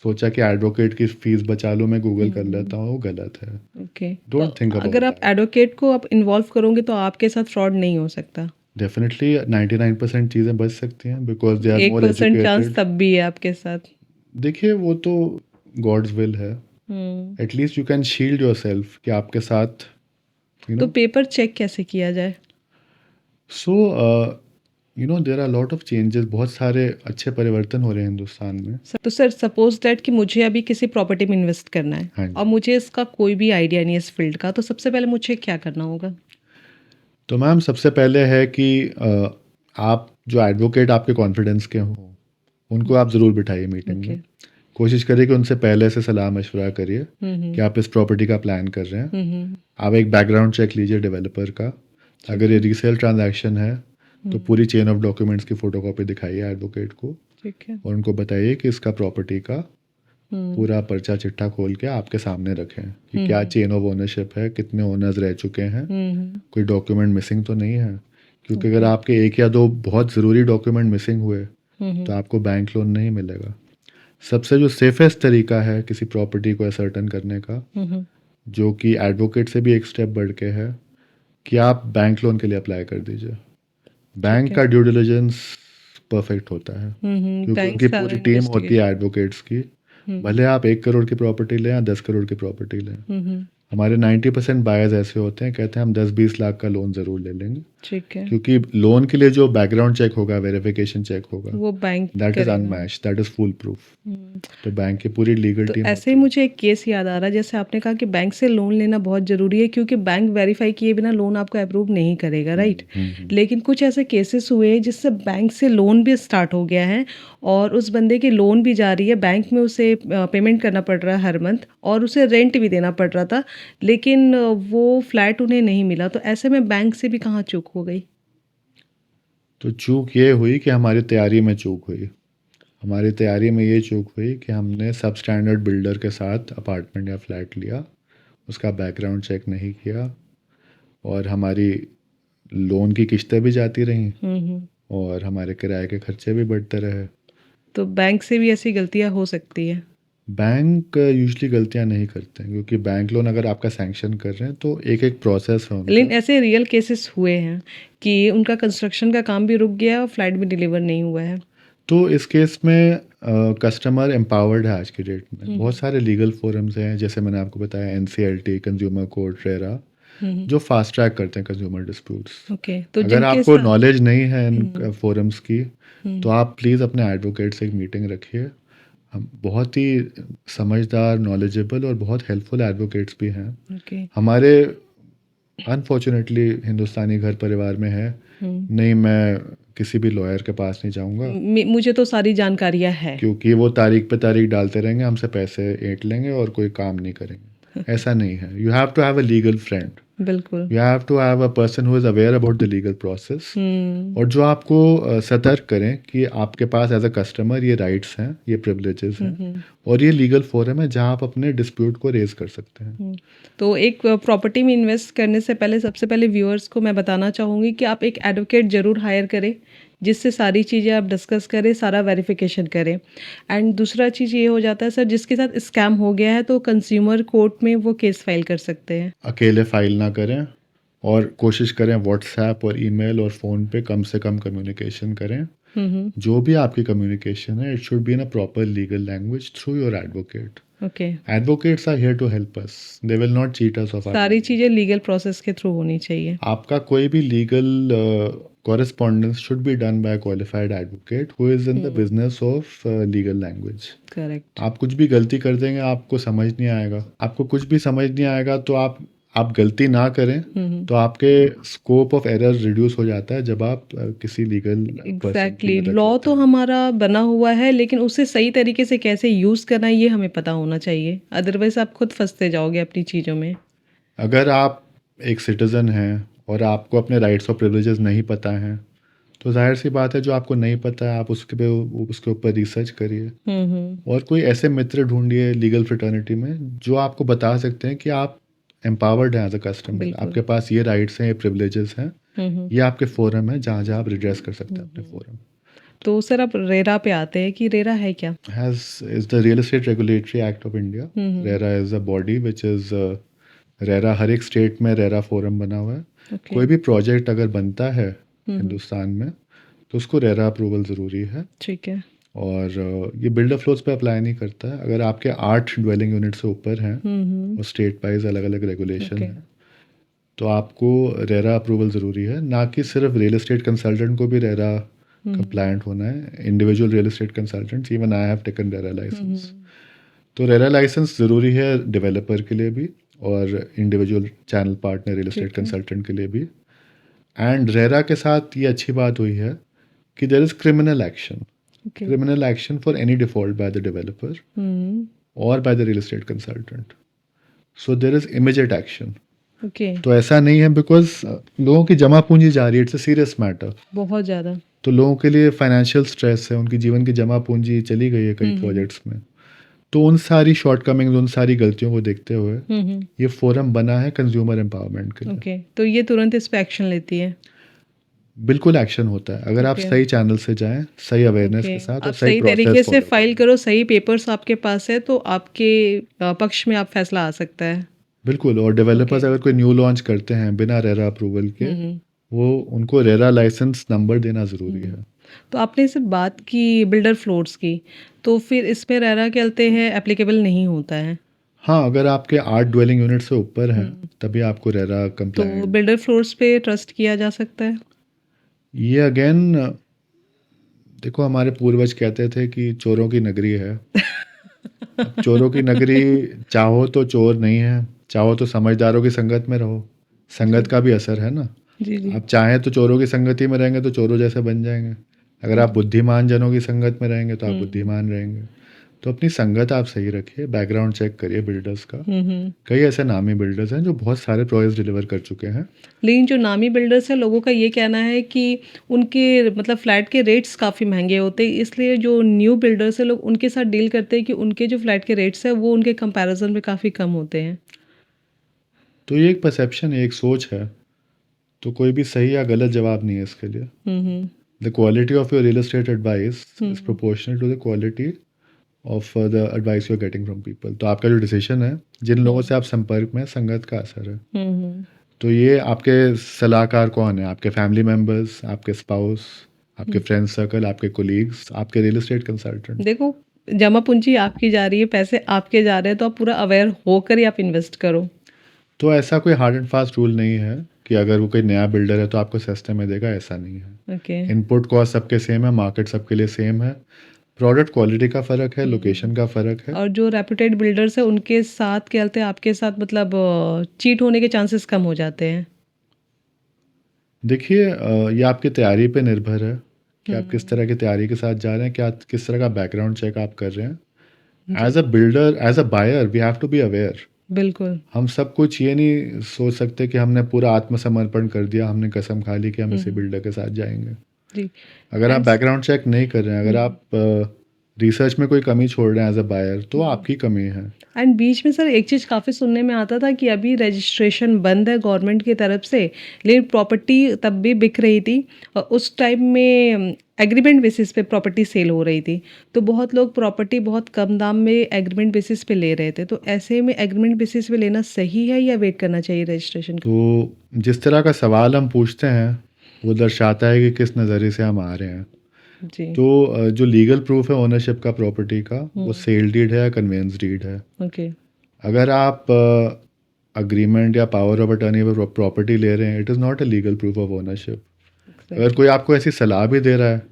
सोचा कि एडवोकेट की फीस बचा लो, मैं गूगल कर लेता हूँ, वो गलत है। ओके। तो डोंट थिंक अगर अबाउट आप दैट। एडवोकेट को आप इन्वॉल्व करोगे तो आपके साथ फ्रॉड नहीं हो सकता। डेफिनेटली 99% चीज़ें बच सकती हैं because they are more 1% chance educated. तब भी है आपके साथ। देखिए, वो तो गॉड्स विल है। Hmm. At least you can shield yourself कि आपके साथ, यू तो नो। पेपर चेक कैसे किया जाए? So you know there are lot of changes, बहुत सारे अच्छे परिवर्तन हो रहे हैं हिंदुस्तान में। तो सर सपोज दैट कि मुझे अभी किसी प्रॉपर्टी में इन्वेस्ट करना है हाँ और जी। मुझे इसका कोई भी आइडिया नहीं है इस फील्ड का, तो सबसे पहले मुझे क्या करना होगा? तो मैम सबसे पहले है कि आप जो एडवोकेट आपके कॉन्फिडेंस के हों, उनको आप ज़रूर बिठाइए मीटिंग ओके। में। कोशिश करिए कि उनसे पहले से सलाह मशवरा करिए हम्म। कि आप इस प्रॉपर्टी का प्लान कर रहे हैं। हम्म। आप एक बैकग्राउंड चेक लीजिए डेवलपर का। अगर ये रीसेल ट्रांजैक्शन है तो पूरी चेन ऑफ डॉक्यूमेंट्स की फ़ोटोकॉपी दिखाइए एडवोकेट को ठीक है। और उनको बताइए कि इसका प्रॉपर्टी का हम्म। पूरा पर्चा चिट्ठा खोल के आपके सामने रखें कि क्या चेन ऑफ ओनरशिप है, कितने ओनर्स रह चुके हैं, कोई डॉक्यूमेंट मिसिंग तो नहीं है। क्योंकि अगर आपके एक या दो बहुत ज़रूरी डॉक्यूमेंट मिसिंग हुए तो आपको बैंक लोन नहीं मिलेगा। सबसे जो सेफेस्ट तरीका है किसी प्रॉपर्टी को असर्टन करने का, जो कि एडवोकेट से भी एक स्टेप बढ़ के है, कि आप बैंक लोन के लिए अप्लाई कर दीजिए। बैंक का ड्यू डिलिजेंस परफेक्ट होता है क्योंकि बैंक उनकी सारा पूरी टीम होती इन्वेस्टिगेशन। है एडवोकेट्स की। भले आप 1 करोड़ की प्रॉपर्टी लें या 10 करोड़ की प्रॉपर्टी लें, हमारे 90% बायर्स ऐसे होते हैं, कहते हैं हम 10-20 लाख का लोन ज़रूर ले लेंगे। ठीक है। क्योंकि लोन के लिए जो बैकग्राउंड चेक होगा, वेरिफिकेशन चेक होगा, वो बैंक दैट इज़ करेगा। Unmatched, that is full proof. तो बैंक की पूरी लीगल तो टीम ऐसे होती ही है। मुझे एक केस याद आ रहा है, जैसे आपने कहा कि बैंक से लोन लेना बहुत ज़रूरी है क्योंकि बैंक वेरीफाई किए बिना लोन आपको अप्रूव नहीं करेगा, राइट? लेकिन कुछ ऐसे केसेस हुए जिससे बैंक से लोन भी स्टार्ट हो गया है और उस बंदे की लोन भी जा रही है, बैंक में उसे पेमेंट करना पड़ रहा है हर मंथ और उसे रेंट भी देना पड़ रहा था, लेकिन वो फ्लैट उन्हें नहीं मिला। तो ऐसे में बैंक से भी कहाँ चूक हो गई? तो चूक ये हुई कि हमारी तैयारी में चूक हुई। हमारी तैयारी में ये चूक हुई कि हमने सब स्टैंडर्ड बिल्डर के साथ अपार्टमेंट या फ्लैट लिया, उसका बैकग्राउंड चेक नहीं किया और हमारी लोन की किस्तें भी जाती रहीं और हमारे किराए के खर्चे भी बढ़ते रहे। तो बैंक से भी ऐसी गलतियाँ हो सकती है। बैंक यूजुअली गलतियां नहीं करते हैं क्योंकि बैंक लोन अगर आपका सैंक्शन कर रहे हैं तो एक एक प्रोसेस है उनका। लेकिन ऐसे रियल केसेस हुए हैं कि उनका कंस्ट्रक्शन का काम भी रुक गया और फ्लैट भी डिलीवर नहीं हुआ है। तो इस केस में कस्टमर एम्पावर्ड है आज की डेट में। बहुत सारे लीगल फोरम्स हैं, जैसे मैंने आपको बताया एनसीएलटी, कंज्यूमर कोर्ट, रेरा, जो फास्ट ट्रैक करते हैं कंज्यूमर डिस्प्यूट्स। ओके, तो अगर जिनके आपको साथ नॉलेज नहीं है इन फोरम्स की तो आप प्लीज़ अपने एडवोकेट से एक मीटिंग रखिए। हम बहुत ही समझदार, नॉलेजेबल और बहुत हेल्पफुल एडवोकेट्स भी हैं ओके। हमारे। अनफॉर्चुनेटली हिंदुस्तानी घर परिवार में है नहीं, मैं किसी भी लॉयर के पास नहीं जाऊंगा मुझे तो सारी जानकारियां है। क्योंकि वो तारीख पे तारीख डालते रहेंगे, हमसे पैसे ऐंठ लेंगे और कोई काम नहीं करेंगे। ऐसा नहीं है। You have to have a legal friend, बिल्कुल। You have to have a person who is aware about the legal process और जो आपको सतर्क करें कि आपके पास एज अ कस्टमर ये राइट्स हैं, ये प्रिविलेजेस हैं और ये लीगल फोरम है जहाँ आप अपने डिस्प्यूट को रेज कर सकते हैं। तो एक प्रॉपर्टी में इन्वेस्ट करने से पहले सबसे पहले व्यूअर्स को मैं बताना चाहूँगी कि आप एक एडवोकेट ज़रूर हायर करें जिससे सारी चीज़ें आप डिस्कस करें, सारा वेरिफिकेशन करें। एंड दूसरा चीज़ ये हो जाता है सर, जिसके साथ स्कैम हो गया है तो कंज्यूमर कोर्ट में वो केस फाइल कर सकते हैं। अकेले फाइल ना करें और कोशिश करें व्हाट्सएप और ईमेल और फ़ोन पे कम से कम कम्युनिकेशन करें। जो भी आपकी कम्युनिकेशन है, it should be in a proper legal language through your advocate. Okay. Advocates are here to help us, they will not cheat us of our सारी मनी। चीज़ें लीगल प्रोसेस के थ्रू होनी चाहिए। आपका कोई भी legal correspondence should be done by a qualified advocate who is in the business of legal language. Correct. आप कुछ भी गलती कर देंगे, आपको समझ नहीं आएगा। आपको कुछ भी समझ नहीं आएगा तो आप गलती ना करें तो आपके स्कोप ऑफ एरर रिड्यूस हो जाता है जब आप किसी लीगल एग्जैक्टली, लॉ तो हमारा बना हुआ है लेकिन उसे सही तरीके से कैसे यूज़ करना है ये हमें पता होना चाहिए, अदरवाइज आप खुद फंसते जाओगे अपनी चीज़ों में। अगर आप एक सिटीज़न हैं और आपको अपने राइट्स और प्रिविलेजेस नहीं पता हैं तो जाहिर सी बात है, जो आपको नहीं पता है आप उसके ऊपर रिसर्च करिए और कोई ऐसे मित्र ढूंढिए लीगल फ्रेटर्निटी में जो आपको बता सकते हैं कि आप एम्पावर्ड हैं एज अ कस्टमर, बिल्कुल। आपके पास ये राइट्स हैं, ये प्रिविलेजेस हैं, ये आपके फोरम है जहाँ जहाँ आप रिड्रेस कर सकते हैं अपने फोरम। तो सर आप रेरा पे आते हैं कि रेरा है क्या? Has is the real estate regulatory act of India. RERA is a body which is RERA, हर एक स्टेट में रेरा फोरम बना हुआ है। Okay. कोई भी प्रोजेक्ट अगर बनता है हिंदुस्तान में तो उसको रेरा अप्रूवल ज़रूरी है। ठीक है। और ये बिल्डर फ्लोज पे अप्लाई नहीं करता है। अगर आपके 8 ड्वेलिंग यूनिट से ऊपर हैं और स्टेट वाइज अलग अलग रेगुलेशन Okay. है तो आपको रेरा अप्रूवल ज़रूरी है, ना कि सिर्फ रियल एस्टेट कंसल्टेंट को भी रेरा कंप्लायंट होना है। Individual real estate consultants, even I have taken RERA license. तो रेरा लाइसेंस ज़रूरी है डेवलपर के लिए भी और individual channel partner real estate consultant के लिए भी। एंड रेरा के साथ ये अच्छी बात हुई है कि there is criminal action, okay criminal action for any default by the developer or by the real estate consultant. So there is immediate action. Okay तो ऐसा नहीं है बिकॉज लोगों की जमा पूंजी जा रही है, इट्स अ सीरियस मैटर। बहुत ज़्यादा तो लोगों के लिए फाइनेंशियल स्ट्रेस है, उनकी जीवन की जमा पूंजी चली गई है कई प्रोजेक्ट्स में। तो उन सारी शॉर्टकमिंग्स, उन सारी गलतियों को देखते हुए ये फोरम बना है कंज्यूमर एम्पावरमेंट के लिए। ओके तो ये तुरंत इस पे एक्शन लेती है। बिल्कुल एक्शन होता है अगर आप Okay. सही चैनल से जाएं, सही अवेयरनेस ओके के साथ और आप सही सही प्रोसेस तरीके से follow फाइल करें। करो, सही पेपर्स आपके पास है तो आपके पक्ष में आप फैसला आ सकता है। बिल्कुल। और डेवलपर्स अगर कोई न्यू लॉन्च करते हैं बिना रेरा अप्रूवल के, वो उनको रेरा लाइसेंस नंबर देना ज़रूरी है। तो आपने सिर्फ बात की बिल्डर फ्लोर्स की, तो फिर इसमें रेरा कहते हैं एप्लीकेबल नहीं होता है। हाँ, अगर आपके 8 ड्वेलिंग यूनिट से ऊपर हैं तभी आपको रेरा तो कंप्लायंट। बिल्डर फ्लोर्स पे ट्रस्ट किया जा सकता है। ये अगेन देखो, हमारे पूर्वज कहते थे कि चोरों की नगरी है। अब चोरों की नगरी, चाहो तो चोर नहीं है, चाहो तो समझदारों की संगत में रहो। संगत का भी असर है ना। जी जी आप चाहें तो चोरों की संगति में रहेंगे तो चोरों जैसे बन जाएंगे। अगर आप बुद्धिमान जनों की संगत में रहेंगे तो आप बुद्धिमान रहेंगे। तो अपनी संगत आप सही रखिए, बैकग्राउंड चेक करिए बिल्डर्स का। कई ऐसे नामी बिल्डर्स हैं जो बहुत सारे प्रोजेक्ट्स डिलीवर कर चुके हैं। लेकिन जो नामी बिल्डर्स है, लोगों का ये कहना है कि उनके मतलब फ्लैट के रेट्स काफ़ी महंगे होते हैं, इसलिए जो न्यू बिल्डर्स है लोग उनके साथ डील करते हैं कि उनके जो फ्लैट के रेट्स है वो उनके कंपैरिजन में काफ़ी कम होते हैं। तो ये एक परसेप्शन है, एक सोच है। तो कोई भी सही या गलत जवाब नहीं है इसके लिए। The quality of your real estate advice is proportional to the quality of the advice you are getting from people. तो आपका जो डिसीजन है, जिन लोगों से आप संपर्क में हैं, संगत का असर है। तो ये आपके सलाहकार कौन है? आपके फैमिली मेम्बर्स, आपके स्पाउस, आपके फ्रेंड सर्कल, आपके कोलीग्स, आपके रियल एस्टेट कंसल्टेंट। देखो, जमा पूंजी आपकी जा रही है, पैसे आपके जा रहे हैं, तो आप पूरा अवेयर होकर ही आप इन्वेस्ट करो। तो ऐसा कोई हार्ड एंड फास्ट रूल नहीं है कि अगर वो कोई नया बिल्डर है तो आपको सस्ते में देगा, ऐसा नहीं है। ओके इनपुट कॉस्ट सबके सेम है, मार्केट सबके लिए सेम है। प्रोडक्ट क्वालिटी का फ़र्क है, लोकेशन का फ़र्क है। और जो रेपुटेड बिल्डर्स है उनके साथ क्या कहते हैं, आपके साथ मतलब चीट होने के चांसेस कम हो जाते हैं। देखिए, ये आपकी तैयारी पे निर्भर है कि आप किस तरह की तैयारी के साथ जा रहे हैं, क्या किस तरह का बैकग्राउंड चेक आप कर रहे हैं। As a builder, as a buyer, we have to be aware. बिल्कुल हम सब कुछ ये नहीं सोच सकते कि हमने पूरा आत्मसमर्पण कर दिया, हमने कसम खा ली कि हम इसी बिल्डर के साथ जाएंगे। जी अगर आप बैकग्राउंड चेक नहीं कर रहे हैं, अगर आप रिसर्च में कोई कमी छोड़ रहे हैं एज अ बायर, तो आपकी कमी है। एंड बीच में सर एक चीज़ काफ़ी सुनने में आता था कि अभी रजिस्ट्रेशन बंद है गवर्नमेंट की तरफ से, लेकिन प्रॉपर्टी तब भी बिक रही थी और उस टाइम में एग्रीमेंट बेसिस पे प्रॉपर्टी सेल हो रही थी। तो बहुत लोग प्रॉपर्टी बहुत कम दाम में एग्रीमेंट बेसिस पे ले रहे थे। तो ऐसे में एग्रीमेंट बेसिस पे लेना सही है या वेट करना चाहिए रजिस्ट्रेशन का? तो जिस तरह का सवाल हम पूछते हैं वो दर्शाता है कि किस नज़रिए से हम आ रहे हैं। जी तो जो लीगल प्रूफ है ओनरशिप का प्रॉपर्टी का, वो सेल डीड है या कन्वेंस डीड है। ओके अगर आप अग्रीमेंट या पावर ऑफ अटर्नी पर प्रॉपर्टी ले रहे हैं, it is not a legal proof of ownership. अगर कोई आपको ऐसी सलाह भी दे रहा है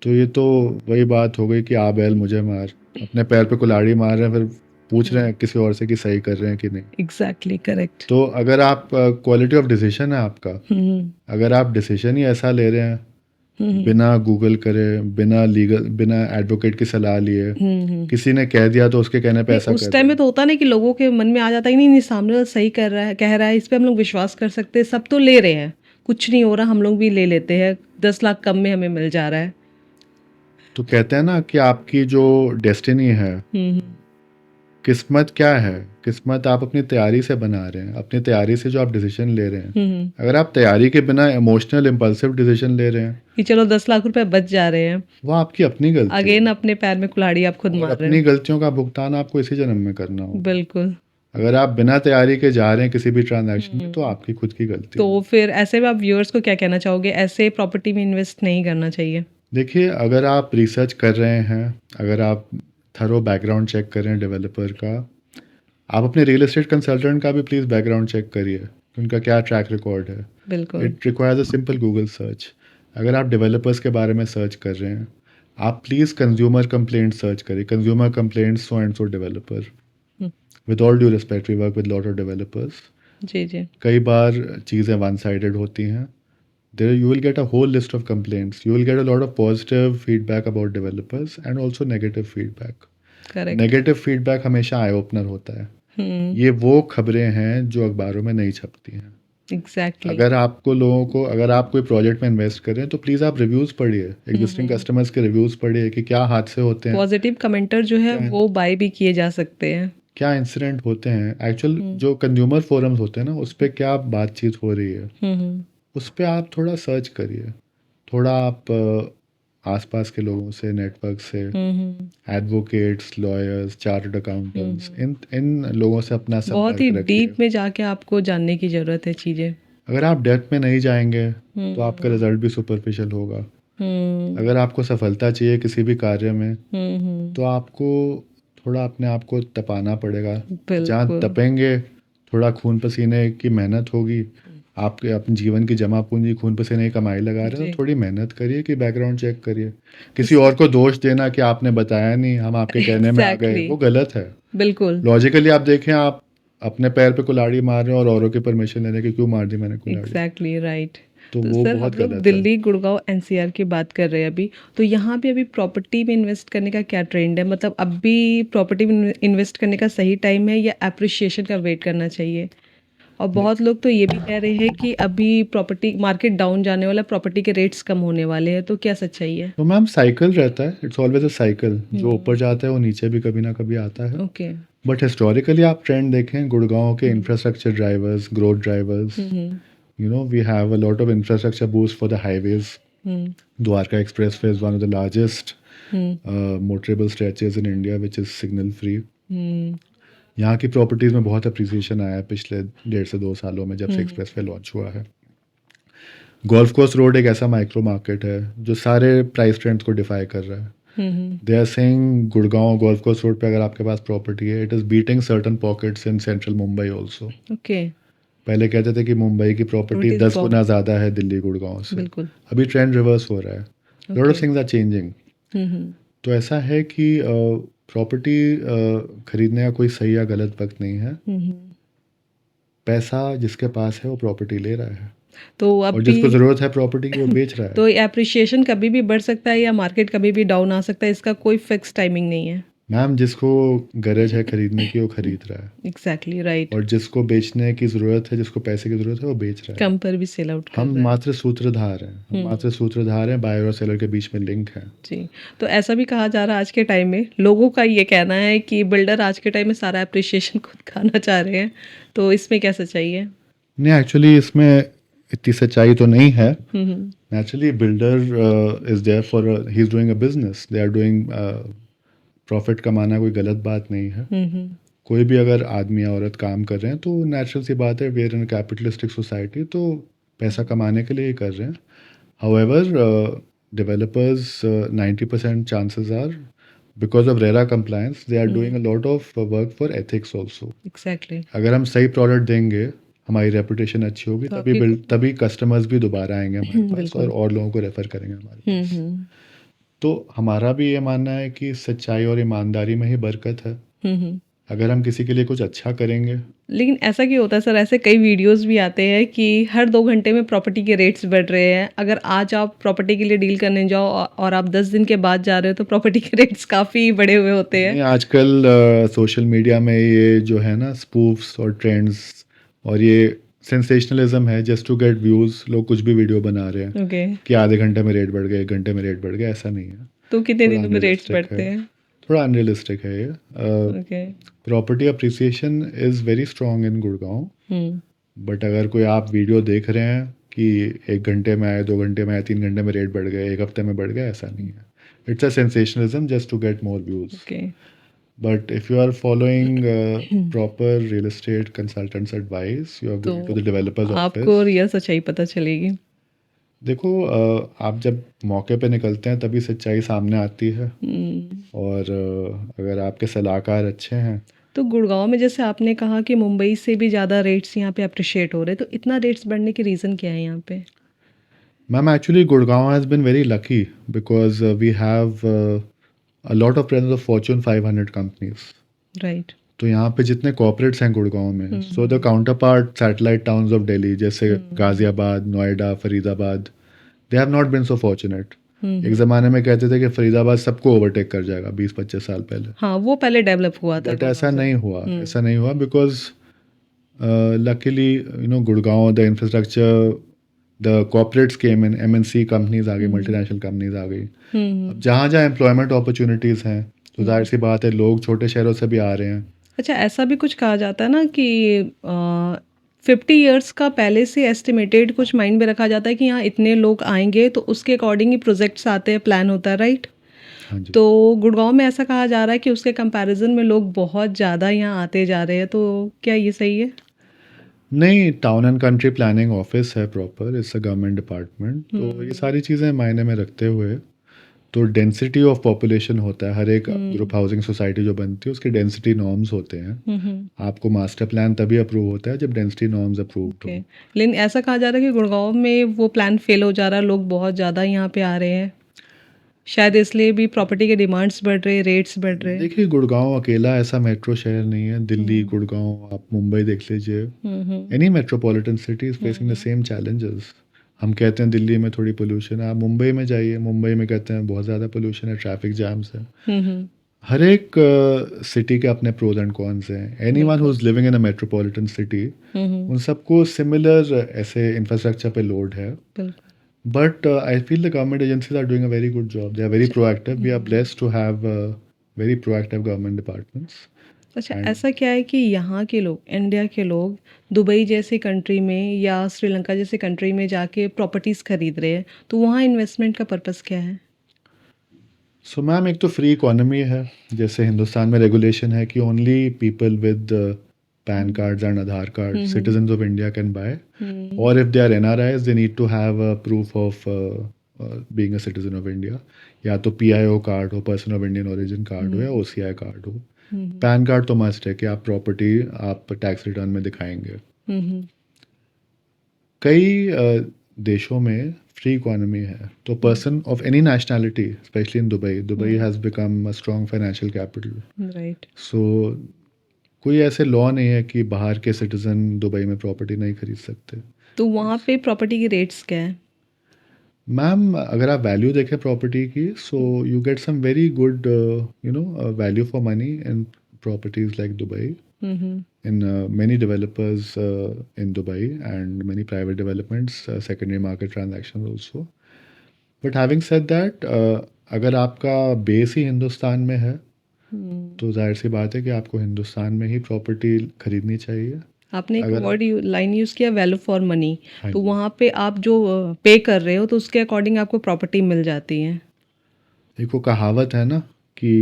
तो ये तो वही बात हो गई कि आ बैल मुझे मार, अपने पैर पे कुल्हाड़ी मार रहे हैं, फिर पूछ रहे हैं किसी और से कि सही कर रहे हैं कि नहीं। Exactly correct. तो अगर आप क्वालिटी ऑफ डिसीजन है आपका, अगर आप डिसीजन ही ऐसा ले रहे हैं बिना गूगल करे, बिना लीगल, बिना एडवोकेट की सलाह लिए, किसी ने कह दिया तो उसके कहने पे ऐसा उस कर टाइम में दिया। तो होता नहीं कि लोगों के मन में आ जाता है, नहीं नहीं सामने वाला सही कर रहा है, कह रहा है, इस पे हम लोग विश्वास कर सकते हैं, सब तो ले रहे हैं, कुछ नहीं हो रहा, हम लोग भी ले लेते हैं, 10 लाख कम में हमें मिल जा रहा है। तो कहते हैं ना कि आपकी जो डेस्टिनी है, किस्मत क्या है, किस्मत आप अपनी तैयारी से बना रहे हैं, अपनी तैयारी से जो आप डिसीजन ले रहे हैं। अगर आप तैयारी के बिना इमोशनल इम्पल्सिव डिसीजन ले रहे हैं, कि चलो 10 लाख रुपए बच जा रहे हैं, वो आपकी अपनी गलती है। अगेन अपने पैर में कुल्हाड़ी आप खुद और मार रहे अपनी हैं। गलतियों का भुगतान आपको इसी जन्म में करना होगा। बिल्कुल। अगर आप बिना तैयारी के जा रहे हैं किसी भी ट्रांजैक्शन में, तो आपकी खुद की गलती तो है। फिर ऐसे में आप व्यूअर्स को क्या कहना चाहोगे, ऐसे प्रॉपर्टी में इन्वेस्ट नहीं करना चाहिए? देखिए, अगर आप रिसर्च कर रहे हैं, अगर आप थरो बैकग्राउंड चेक कर रहे हैं डेवलपर का, आप अपने रियल एस्टेट कंसल्टेंट का भी प्लीज़ बैकग्राउंड चेक करिए। कि उनका क्या ट्रैक रिकॉर्ड है। बिल्कुल। It requires a simple Google search. अगर आप डेवलपर्स के बारे में सर्च कर रहे हैं, आप प्लीज़ कंज्यूमर कंप्लेंट सर्च करिए, consumer complaint so and so developer. Hmm, with all due respect, we work with lot of developers. जी, जी। कई बार चीज़ें वन साइडेड होती हैं। There you will get a whole list of complaints, you will get a lot of positive feedback about developers and also negative feedback. Correct. Negative feedback हमेशा eye opener होता है। हुँ, ये वो खबरें हैं जो अखबारों में नहीं छपती हैं। एग्ज़ैक्टली। अगर आप कोई प्रोजेक्ट में इन्वेस्ट कर रहे हैं तो प्लीज़ आप रिव्यूज़ पढ़िए, एग्जिस्टिंग कस्टमर्स के रिव्यूज़ पढ़िए कि क्या हादसे होते हैं, पॉज़िटिव कमेंटर जो है क्या वो बाय भी किए जा सकते हैं। क्या इंसिडेंट होते हैं। एक्चुअल जो कंज्यूमर फोरम्स होते हैं ना, उस पे क्या बातचीत हो रही है, हुँ, हुँ। उस पे आप थोड़ा सर्च करिए। थोड़ा आप आसपास के लोगों से, नेटवर्क से, हुँ, हुँ। एडवोकेट्स, लॉयर्स, चार्टर्ड अकाउंटेंट्स, इन इन लोगों से अपना बहुत ही संपर्क रखिए। डीप में जाके आपको जानने की ज़रूरत है चीज़ें। अगर आप डेप्थ में नहीं जाएंगे तो आपका हुँ, रिजल्ट भी सुपरफिशियल होगा। हुँ, अगर आपको सफलता चाहिए किसी भी कार्य में, हुँ, हुँ। तो आपको थोड़ा अपने आप को तपाना पड़ेगा। जहाँ बिल्कुल। तपेंगे, थोड़ा खून पसीने की मेहनत होगी। आपके अपने जीवन की जमा पूंजी खून पसीने की कमाई लगा रहे हैं, जी। तो थोड़ी मेहनत करिए कि बैकग्राउंड चेक करिए। किसी इससे और को दोष देना कि आपने बताया नहीं, हम आपके कहने में आ गए, एग्ज़ैक्टली। वो गलत है। बिल्कुल, लॉजिकली आप देखें, आप अपने पैर पे कुल्हाड़ी मार रहे हैं और औरों की परमिशन लेने की क्यों मार दी मैंने कुल्हाड़ी, एग्ज़ैक्टली राइट। तो तो वो सर हम बहुत लोग गलत है। दिल्ली, गुड़गाँव, एनसीआर की बात कर रहे हैं अभी, तो यहाँ पे अभी प्रॉपर्टी में इन्वेस्ट करने का क्या ट्रेंड है? मतलब अब भी प्रॉपर्टी में इन्वेस्ट करने का सही टाइम है या एप्रिसिएशन का वेट करना चाहिए? और बहुत लोग तो ये भी कह रहे हैं कि अभी प्रॉपर्टी मार्केट डाउन जाने वाला, प्रॉपर्टी के रेट्स कम होने वाले हैं, तो क्या सच्चाई है? तो मैम साइकिल रहता है, इट्स ऑलवेज अ साइकिल। जो ऊपर जाता है वो नीचे भी कभी ना कभी आता है। ओके। बट हिस्टोरिकली आप ट्रेंड देखें, गुड़गांव के infrastructure drivers, growth drivers, hmm, hmm, you know we have a lot of infrastructure boost for the highways. Hmm, Dwarka expressway is one of the largest hmm, motorable stretches in India which is signal free. Hmm, यहाँ की properties में बहुत appreciation आया है पिछले 1.5 से 2 सालों में, जब से एक्सप्रेस वे लॉन्च हुआ है। गोल्फ कोर्स रोड एक ऐसा माइक्रो मार्केट है जो सारे प्राइस ट्रेंड्स को डिफाई कर रहा है। Hmm, hmm, they are saying Gurgaon golf course road पे अगर आपके पास प्रॉपर्टी है, it is beating certain pockets in central Mumbai also. Okay. पहले कहते थे कि मुंबई की प्रॉपर्टी प्रॉपर्टीज़ 10 गुना बहुत ज़्यादा है दिल्ली गुड़गांव से। बिल्कुल, अभी ट्रेंड रिवर्स हो रहा है। Lot okay. Of things are changing. Hmm, hmm, तो ऐसा है कि प्रॉपर्टी खरीदने का कोई सही या गलत वक्त नहीं है। हुँ, हुँ। पैसा जिसके पास है वो प्रॉपर्टी ले रहा है, तो और अभी जिसको ज़रूरत है प्रॉपर्टी की वो बेच रहा है। तो एप्रिसिएशन कभी भी बढ़ सकता है या मार्केट कभी भी डाउन आ सकता है, इसका कोई फिक्स टाइमिंग नहीं है? मैम, जिसको गरज है खरीदने की वो खरीद रहा है, एग्ज़ैक्टली राइट। और जिसको बेचने की ज़रूरत है, जिसको पैसे की ज़रूरत है, वो बेच रहा है। कम पर भी सेल आउट कर हम रहा है। मात्र सूत्रधार हैं, हम मात्र सूत्रधार हैं, बायर और सेलर के बीच में लिंक है। जी, तो ऐसा भी कहा जा रहा है आज के टाइम में, लोगों का ये कहना है कि बिल्डर आज के टाइम में सारा एप्रिसिएशन खुद खाना चाह रहे हैं, तो इसमें क्या सच्चाई है? नहीं, एक्चुअली इसमें इतनी सच्चाई तो नहीं है। Hmm, hmm, naturally builder is there for, he is doing a business, they are doing profit. कमाना कोई गलत बात नहीं है। हुँ, हुँ, कोई भी अगर आदमी या औरत काम कर रहे हैं तो नेचुरल सी बात है, we are in capitalistic society, तो पैसा कमाने के लिए ही कर रहे हैं। However developers, 90% chances are, because of RERA compliance, they are doing a lot of work for ethics also. Exactly. अगर हम सही प्रोडक्ट देंगे, हमारी रेपुटेशन अच्छी होगी, तो तभी आपकी तभी कस्टमर्स भी दोबारा आएंगे हमारे पास, बिल्कुल। और लोगों को रेफर करेंगे हमारे हुँ, पास। हुँ, तो हमारा भी ये मानना है कि सच्चाई और ईमानदारी में ही बरकत है। हुँ, हुँ। अगर हम किसी के लिए कुछ अच्छा करेंगे, लेकिन ऐसा क्यों होता है सर? ऐसे कई वीडियोज़ भी आते हैं कि हर 2 घंटे में प्रॉपर्टी के रेट्स बढ़ रहे हैं। अगर आज आप प्रॉपर्टी के लिए डील करने जाओ और आप 10 दिन के बाद जा रहे हो तो प्रॉपर्टी के रेट्स काफ़ी बढ़े हुए होते हैं। नहीं, आजकल सोशल मीडिया में ये जो है ना, स्पूफ्स और ट्रेंड्स और ये सेंसेशनलिज्म है, जस्ट टू गेट व्यूज़। लोग कुछ भी वीडियो बना रहे हैं ओके, कि आधे घंटे में रेट बढ़ गए, 1 घंटे में रेट बढ़ गया। ऐसा नहीं है। तो कितने थोड़ा दिनों में रेट्स अनरियलिस्टिक बढ़ते है, हैं? थोड़ा अनरियलिस्टिक है ये। Okay, property appreciation is very strong in Gurgaon. Hmm, but अगर कोई आप वीडियो देख रहे हैं कि 1 घंटे में आए, 2 घंटे में आए, 3 घंटे में रेट बढ़ गए, 1 हफ्ते में बढ़ गया, ऐसा नहीं है। It's a sensationalism just to get more views. Okay. But if you are following proper real estate consultants advice, you are तो going to the developer's आपको office. रियल सच्चाई पता चलेगी। देखो, आप जब मौके पे निकलते हैं तभी सच्चाई सामने आती है। हुँ, और अगर आपके सलाहकार अच्छे हैं तो गुड़गांव में जैसे आपने कहा कि मुंबई से भी ज़्यादा रेट्स यहाँ पे अप्रिशिएट हो रहे हैं, तो इतना रेट्स बढ़ने के रीज़न क्या है यहाँ पे? Ma'am, actually, Gurgaon has been very lucky because we have a lot of presence of Fortune 500 companies. Right. तो यहाँ पे जितने कॉर्पोरेट्स हैं गुड़गांव में, so the counterpart satellite towns of Delhi जैसे Ghaziabad, Noida, Faridabad, they have not been so fortunate. एक ज़माने में कहते थे कि फरीदाबाद सबको ओवरटेक कर जाएगा 20-25 साल पहले. हाँ, वो पहले डेवलप हुआ था बट गुड़गांव ऐसा से। नहीं हुआ. ऐसा नहीं हुआ because luckily Gurgaon the infrastructure the corporates came in, MNC companies आ गई, मल्टीनेशनल कंपनीज आ गई. अब जहाँ जहाँ एम्प्लॉयमेंट अपॉर्चुनिटीज़ हैं तो जाहिर सी बात है लोग छोटे शहरों से भी आ रहे हैं. अच्छा, ऐसा भी कुछ कहा जाता है ना कि 50 इयर्स का पहले से एस्टिमेटेड कुछ माइंड में रखा जाता है कि यहाँ इतने लोग आएंगे, तो उसके अकॉर्डिंग ही प्रोजेक्ट्स आते हैं, प्लान होता है, राइट? हाँ जी. तो गुड़गांव में ऐसा कहा जा रहा है कि उसके कंपैरिजन में लोग बहुत ज़्यादा यहाँ आते जा रहे हैं, तो क्या ये सही है? नहीं, town and country planning office है proper, it's a government department. तो ये सारी चीज़ें मायने में रखते हुए तो डेंसिटी ऑफ पॉपुलेशन होता है. हर एक ग्रुप हाउसिंग सोसाइटी जो बनती है उसके डेंसिटी नॉर्म्स होते हैं. आपको मास्टर प्लान तभी अप्रूव होता है जब डेंसिटी नॉर्म्स अप्रूव्ड ओके, हो. लेकिन ऐसा कहा जा रहा है कि गुड़गांव में वो प्लान फेल हो जा रहा है, लोग बहुत ज़्यादा यहाँ पे आ रहे हैं, शायद इसलिए भी प्रॉपर्टी के डिमांड्स बढ़ रहे हैं, रेट्स बढ़ रहे हैं। देखिए, गुड़गांव अकेला ऐसा मेट्रो शहर नहीं है. दिल्ली, गुड़गांव, आप मुंबई देख लीजिए. Any metropolitan city is facing the same challenges. हम कहते हैं दिल्ली में थोड़ी पोल्यूशन है, आप मुंबई में जाइए, मुंबई में कहते हैं बहुत ज़्यादा पोल्यूशन है, ट्रैफिक जैम्स है. हर एक सिटी के अपने प्रोज एंड कॉन्स हैं. Anyone who is living in a metropolitan city, उन सबको सिमिलर ऐसे इंफ्रास्ट्रक्चर पे लोड है. बिल्कुल। But I feel the government agencies are doing a very good job. They are very proactive. We are blessed to have very proactive government departments. अच्छा, ऐसा क्या है कि यहाँ के लोग, इंडिया के लोग दुबई जैसे कंट्री में या श्रीलंका जैसे कंट्री में जाके प्रॉपर्टीज़ खरीद रहे हैं, तो वहाँ इन्वेस्टमेंट का पर्पस क्या है? सो मैम, एक तो फ्री इकोनॉमी है. जैसे हिंदुस्तान में रेगुलेशन है कि only people with pan cards and Aadhaar card, citizens of India can buy. Or if they are NRIs, they need to have a proof of being a citizen of India. या तो PIO card हो, person of Indian origin card हो, या OCI card हो. Pan card तो must है कि आप प्रॉपर्टी आप टैक्स रिटर्न में दिखाएंगे. कई देशों में फ्री इकोनॉमी है, तो person of any nationality, specially in Dubai has become a strong financial capital. Right. So कोई ऐसे लॉ नहीं है कि बाहर के सिटीजन दुबई में प्रॉपर्टी नहीं खरीद सकते. तो वहाँ पे प्रॉपर्टी के रेट्स क्या है? मैम, अगर आप वैल्यू देखें प्रॉपर्टी की, so you get some very good value for money in properties like Dubai. In many developers in Dubai and many private developments, secondary market transactions also. But having said that, अगर आपका base ही हिंदुस्तान में है तो जाहिर सी बात है कि आपको हिंदुस्तान में ही प्रॉपर्टी खरीदनी चाहिए. आपने एक अगर- वर्ड लाइन यूज़ किया, वैल्यू फॉर मनी, हाँ तो जी. वहाँ पे आप जो पे कर रहे हो तो उसके अकॉर्डिंग आपको प्रॉपर्टी मिल जाती है. एक वो कहावत है ना कि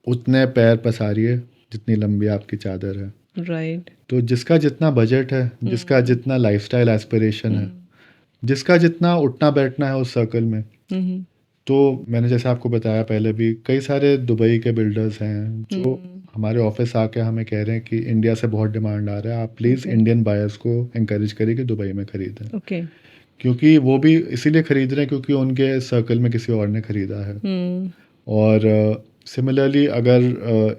उतने पैर पसारिए जितनी लंबी आपकी चादर है. राइट। तो जिसका जितना बजट है, जिसका जितना लाइफस्टाइल एस्पिरेशन है, जिसका जितना उठना बैठना है उस सर्कल में, तो मैंने जैसे आपको बताया पहले भी, कई सारे दुबई के बिल्डर्स हैं जो हमारे ऑफिस आके हमें कह रहे हैं कि इंडिया से बहुत डिमांड आ रहा है, आप प्लीज़ इंडियन बायर्स को इंकरेज करिए कि दुबई में खरीदें. ओके। क्योंकि वो भी इसीलिए खरीद रहे हैं क्योंकि उनके सर्कल में किसी और ने खरीदा है. और सिमिलरली अगर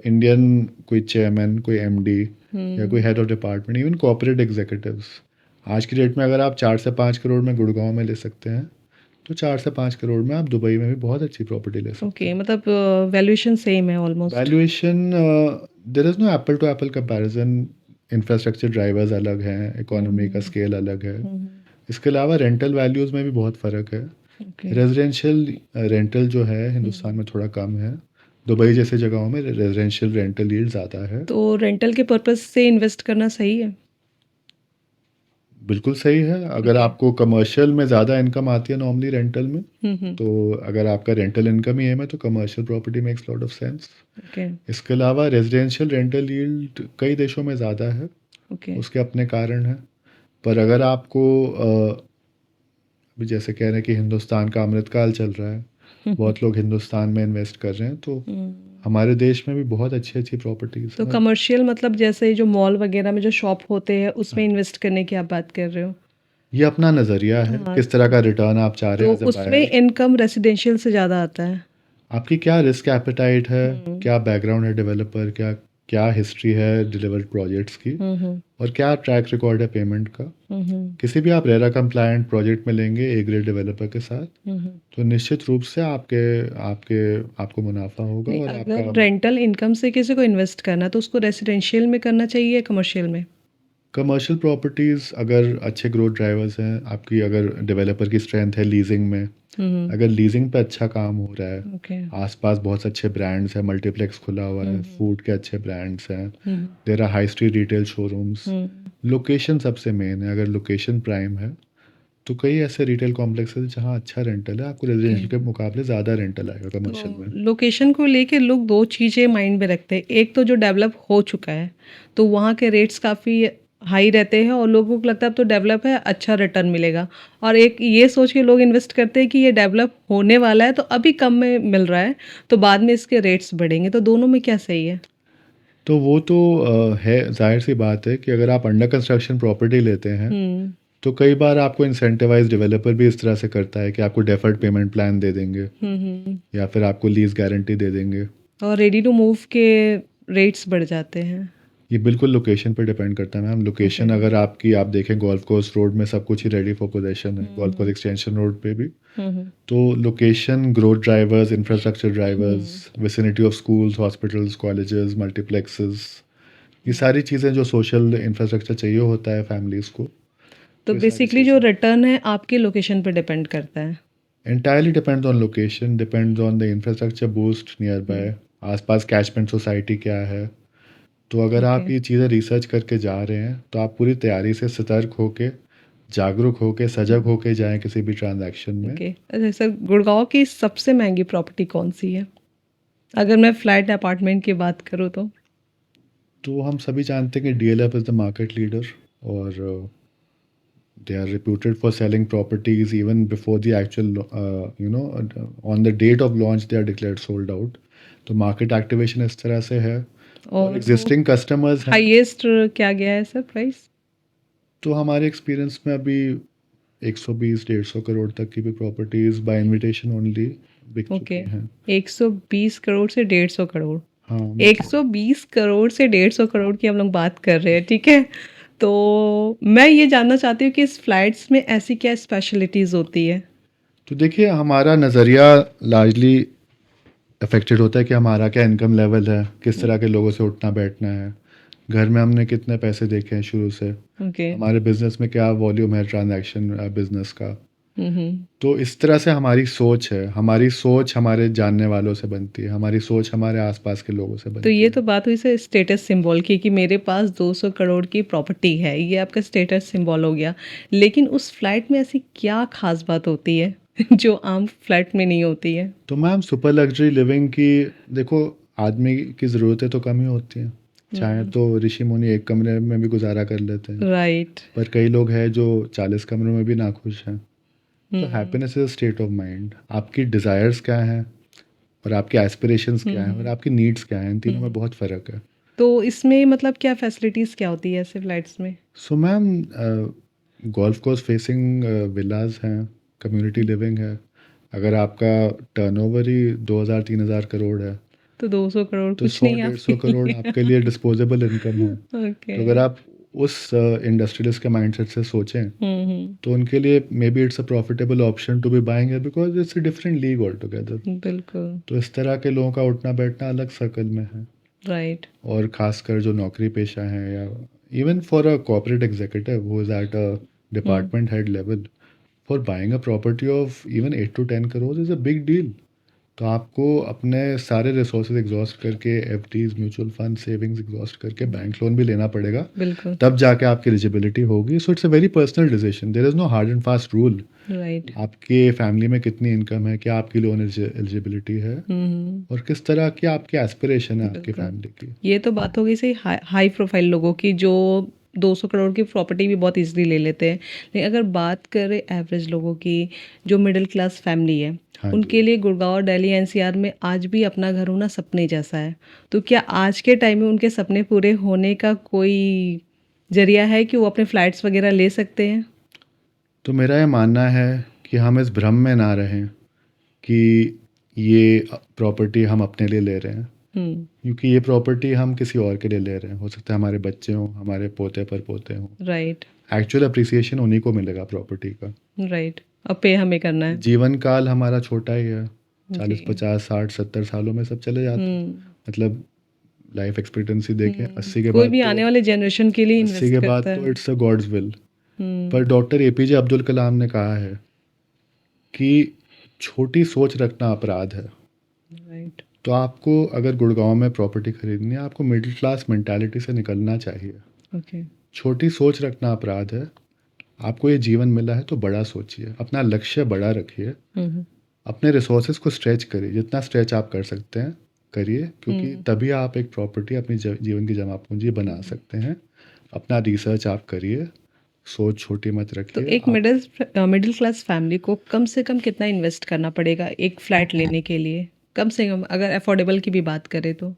इंडियन कोई चेयरमैन, कोई एमडी या कोई head of department, even corporate executives, आज की डेट में अगर आप 4 से 5 करोड़ में गुड़गांव में ले सकते हैं, तो 4 से 5 करोड़ में आप दुबई में भी बहुत अच्छी प्रॉपर्टी ले सकते हैं. ओके, मतलब वैल्यूएशन सेम है almost. Valuation, there is no apple to apple comparison. Infrastructure drivers अलग हैं, इकोनॉमी का स्केल अलग है. इसके अलावा रेंटल वैल्यूज़ में भी बहुत फ़र्क है. ओके। रेजिडेंशियल रेंटल जो है हिंदुस्तान में थोड़ा कम है. दुबई जैसे जगहों में रेजिडेंशियल रेंटल यील्ड ज़्यादा है. तो रेंटल के पर्पस से इन्वेस्ट करना सही है? बिल्कुल सही है. अगर आपको कमर्शियल में ज़्यादा इनकम आती है नॉर्मली रेंटल में, तो अगर आपका रेंटल इनकम ही है तो commercial property makes lot of sense. Okay. इसके अलावा रेजिडेंशियल रेंटल यील्ड कई देशों में ज़्यादा है. ओके। उसके अपने कारण हैं. पर अगर आपको अभी जैसे कह रहे हैं कि हिंदुस्तान का अमृतकाल चल रहा है, बहुत लोग हिंदुस्तान में इन्वेस्ट कर रहे हैं, तो हमारे देश में भी बहुत अच्छी-अच्छी प्रॉपर्टीज़ तो हैं। कमर्शियल मतलब जैसे जो मॉल वगैरह में जो शॉप होते हैं उसमें हाँ, इन्वेस्ट करने की आप बात कर रहे हो? ये अपना नज़रिया है, हाँ, किस तरह का रिटर्न आप चाह रहे तो हैं एज़ अ उसमें बायर। इनकम रेसिडेंशियल से ज़्यादा आता है। आपकी क्या रिस्क एपेटाइट है, हुँ। क्या बैकग्राउंड है डेवलपर, क्या क्या हिस्ट्री है डिलीवर्ड प्रोजेक्ट्स की, हुँ, हुँ। और क्या ट्रैक रिकॉर्ड है पेमेंट का। हुँ, हुँ। किसी भी आप रेरा कंप्लायंट प्रोजेक्ट में लेंगे ए ग्रेड डेवलपर के साथ, हुँ, हुँ। तो निश्चित रूप से आपके आपके आपको मुनाफा होगा नहीं, और अगर आपका रेंटल इनकम से किसी को इन्वेस्ट करना है तो उसको रेसिडेंशियल में करना चाहिए या कमर्शियल में? कमर्शियल प्रॉपर्टीज़ अगर अच्छे ग्रोथ ड्राइवर्स हैं, आपकी अगर डेवलपर की स्ट्रेंथ है लीजिंग में, हुँ, हुँ। अगर लीजिंग पे अच्छा काम हो रहा है, ओके। आसपास बहुत अच्छे ब्रांड्स हैं, मल्टीप्लेक्स खुला हुआ हुँ, है, हुँ। फूड के अच्छे ब्रांड्स हैं, hmm, there are high street retail showrooms. Hmm. Location सबसे मेन है, अगर लोकेशन प्राइम है तो कई ऐसे रिटेल कॉम्प्लेक्सेस हैं जहाँ अच्छा रेंटल है, आपको ओके। रेजिडेंशियल के मुकाबले ज़्यादा रेंटल आएगा कमर्शियल तो में। लोकेशन को लेके लोग 2 चीज़ें माइंड में रखते हैं। एक तो जो डेवलप हो चुका है, तो वहाँ के रेट्स काफ़ी हाई रहते हैं और लोगों को लगता है अब तो डेवलप है, अच्छा रिटर्न मिलेगा। और एक ये सोच के लोग इन्वेस्ट करते हैं कि ये डेवलप होने वाला है, तो अभी कम में मिल रहा है, तो बाद में इसके रेट्स बढ़ेंगे। तो दोनों में क्या सही है? तो वो तो है, ज़ाहिर सी बात है कि अगर आप अंडर कंस्ट्रक्शन प्रॉपर्टी लेते हैं हुँ। तो कई बार आपको इंसेंटिवाइज डेवलपर भी इस तरह से करता है कि आपको डेफर्ड पेमेंट प्लान दे देंगे हुँ, हुँ। या फिर आपको लीज गारंटी दे देंगे। और रेडी टू मूव के रेट्स बढ़ जाते हैं। ये बिल्कुल लोकेशन पर डिपेंड करता है मैम। ओके। लोकेशन अगर आपकी, आप देखें गोल्फ कोर्स रोड में सब कुछ ही रेडी फॉर पोजेशन है, गोल्फ कोर्स हुँ, एक्सटेंशन रोड पे भी। हुँ, हुँ। तो location, growth drivers, infrastructure drivers, hmm. Vicinity of schools, hospitals, colleges, multiplexes, ये सारी चीज़ें जो सोशल इंफ्रास्ट्रक्चर चाहिए होता है फैमिलीज़ को, तो तो ये सारी बेसिकली जो चीज़ें रिटर्न है आपके लोकेशन पे डिपेंड करता है। entirely depends on location, depends on the infrastructure boost nearby, हुँ। आसपास कैचमेंट सोसाइटी क्या है। तो अगर ओके, आप ये चीज़ें रिसर्च करके जा रहे हैं तो आप पूरी तैयारी से सतर्क होके, जागरूक होके, सजग होके जाएं किसी भी ट्रांजैक्शन में। ओके। अच्छा सर, गुड़गाँव की सबसे महँगी प्रॉपर्टी कौन-सी है? अगर मैं फ्लैट अपार्टमेंट की बात करूँ तो? तो हम सभी जानते हैं कि DLF is the market leader, और they are reputed for selling properties even before the actual on the date of launch they are declared sold out। तो मार्केट एक्टिवेशन इस तरह से है, और और वो एग्जिस्टिंग कस्टमर्स हैं। हाईएस्ट क्या गया है सर प्राइस? तो हमारे एक्सपीरियंस में अभी 120-150 करोड़ तक की भी प्रॉपर्टीज बाय इनविटेशन ओनली बिक ओके। चुकी हैं। 120 करोड़ से 150 करोड़। हाँ मतलब 120 करोड़ से 150 करोड़ की हम लोग बात कर रहे हैं, ठीक है? तो मैं ये जानना चाहती हूँ कि इस फ्लैट्स में ऐसी क्या स्पेशलिटीज़ होती है? तो देखिए, हमारा नज़रिया लार्जली अफेक्टेड होता है कि हमारा क्या इनकम लेवल है, किस तरह के लोगों से उठना बैठना है, घर में हमने कितने पैसे देखे हैं शुरू से, ओके। हमारे बिजनेस में क्या वॉल्यूम है ट्रांजैक्शन बिजनेस का। हुँ, हुँ। तो इस तरह से हमारी सोच है, हमारी सोच हमारे जानने वालों से बनती है, हमारी सोच हमारे आसपास के लोगों से तो बनती ये है। तो बात हुई सर स्टेटस सिंबल की कि मेरे पास 200 करोड़ की प्रॉपर्टी है, ये आपका स्टेटस सिंबल हो गया। लेकिन उस फ्लैट में ऐसी क्या खास बात होती है जो आम फ्लैट में नहीं होती है? तो मैम, सुपर लग्जरी लिविंग की, देखो, आदमी की ज़रूरतें तो कम ही होती हैं। चाहे हुँ। तो ऋषि मुनि एक कमरे में भी गुजारा कर लेते हैं, राइट। पर कई लोग हैं जो 40 कमरों में भी नाखुश हैं। तो hmm. Happiness is a state of mind. आपकी डिज़ायर्स क्या हैं, और आपके एस्पिरेशंस क्या हैं, और हुँ। आपकी नीड्स क्या हैं, इन तीनों में हुँ। बहुत फ़र्क है। तो इसमें मतलब क्या फैसिलिटीज़ क्या होती है ऐसे फ्लैट्स में? So ma'am, golf course facing villas हैं, कम्युनिटी लिविंग है। अगर आपका टर्नओवर ही 2000-3000 करोड़ है, तो 200 करोड़ तो कुछ नहीं 100-150 करोड़ आपके आपके लिए डिस्पोजेबल इनकम है। ओके। तो अगर आप उस इंडस्ट्रियलिस्ट के माइंडसेट से सोचें, हुँ, हुँ। तो उनके लिए maybe it's a profitable option to be buying है, because it's a different league altogether. बिल्कुल। तो इस तरह के लोगों का उठना बैठना अलग सर्कल में है, राइट। और ख़ासकर जो नौकरी पेशा हैं, या even for a corporate executive who is at a um. Department head level, for buying a property of even 8 to 10 crore is a big deal. तो आपको अपने सारे रिसोर्सेज एग्जॉस्ट करके, FDs, mutual fund, savings exhaust करके bank loan भी लेना पड़ेगा, बिल्कुल। तब जाके आपकी एलिजिबिलिटी होगी। So it's a very personal decision, there is no hard and fast rule. Right. आपके फैमिली में कितनी इनकम है, क्या आपकी लोन एलिजिबिलिटी है, हुँ। और किस तरह की आपकी एस्पिरेशन है आपकी बिल्कुल। फैमिली की। ये तो बात हो गई सही हाई हाई प्रोफ़ाइल लोगों की जो 200 करोड़ की प्रॉपर्टी भी बहुत इजीली ले लेते हैं। लेकिन अगर बात करें एवरेज लोगों की, जो मिडिल क्लास फैमिली है, हाँ उनके जी। लिए गुड़गांव, दिल्ली, एनसीआर में आज भी अपना घर होना सपने जैसा है। तो क्या आज के टाइम में उनके सपने पूरे होने का कोई जरिया है कि वो अपने फ्लैट्स वगैरह ले सकते हैं? तो मेरा ये मानना है कि हम इस भ्रम में ना रहें कि ये प्रॉपर्टी हम अपने लिए ले रहे हैं, हम्म। क्योंकि ये प्रॉपर्टी हम किसी और के लिए ले रहे हैं। हो सकता है हमारे बच्चे हों, हमारे पोते पर पोते हों। राइट। एक्चुअल अप्रिसिएशन उन्हीं को मिलेगा प्रॉपर्टी का। राइट। अब पे हमें करना है। जीवन काल हमारा छोटा ही है, जी। 40 50 60 70 सालों में सब चले जाते हैं। मतलब लाइफ एक्सपेक्टेंसी देखें 80 के कोई बाद भी तो आने वाले जनरेशन के लिए 80 इन्वेस्ट के बाद करता तो है। It's a God's will. Hmm. पर डॉक्टर एपीजे अब्दुल कलाम ने कहा है कि छोटी सोच रखना अपराध है। राइट। तो आपको अगर गुड़गांव में प्रॉपर्टी खरीदनी है, आपको मिडिल क्लास मेंटालिटी से निकलना चाहिए। ओके। छोटी सोच रखना अपराध है। आपको ये जीवन मिला है तो बड़ा सोचिए, अपना लक्ष्य बड़ा रखिए, हम्म। अपने रिसोर्सेज को स्ट्रेच करिए, जितना स्ट्रेच आप कर सकते हैं करिए, क्योंकि तभी आप एक प्रॉपर्टी अपनी जीवन की जमा पूंजी बना सकते हैं। अपना रिसर्च आप करिए, सोच छोटी मत तो रखिए। एक मिडिल क्लास फैमिली को कम से कम कितना इन्वेस्ट करना पड़ेगा एक फ्लैट लेने के लिए? कम से कम, अगर अफोर्डेबल की भी बात करें तो।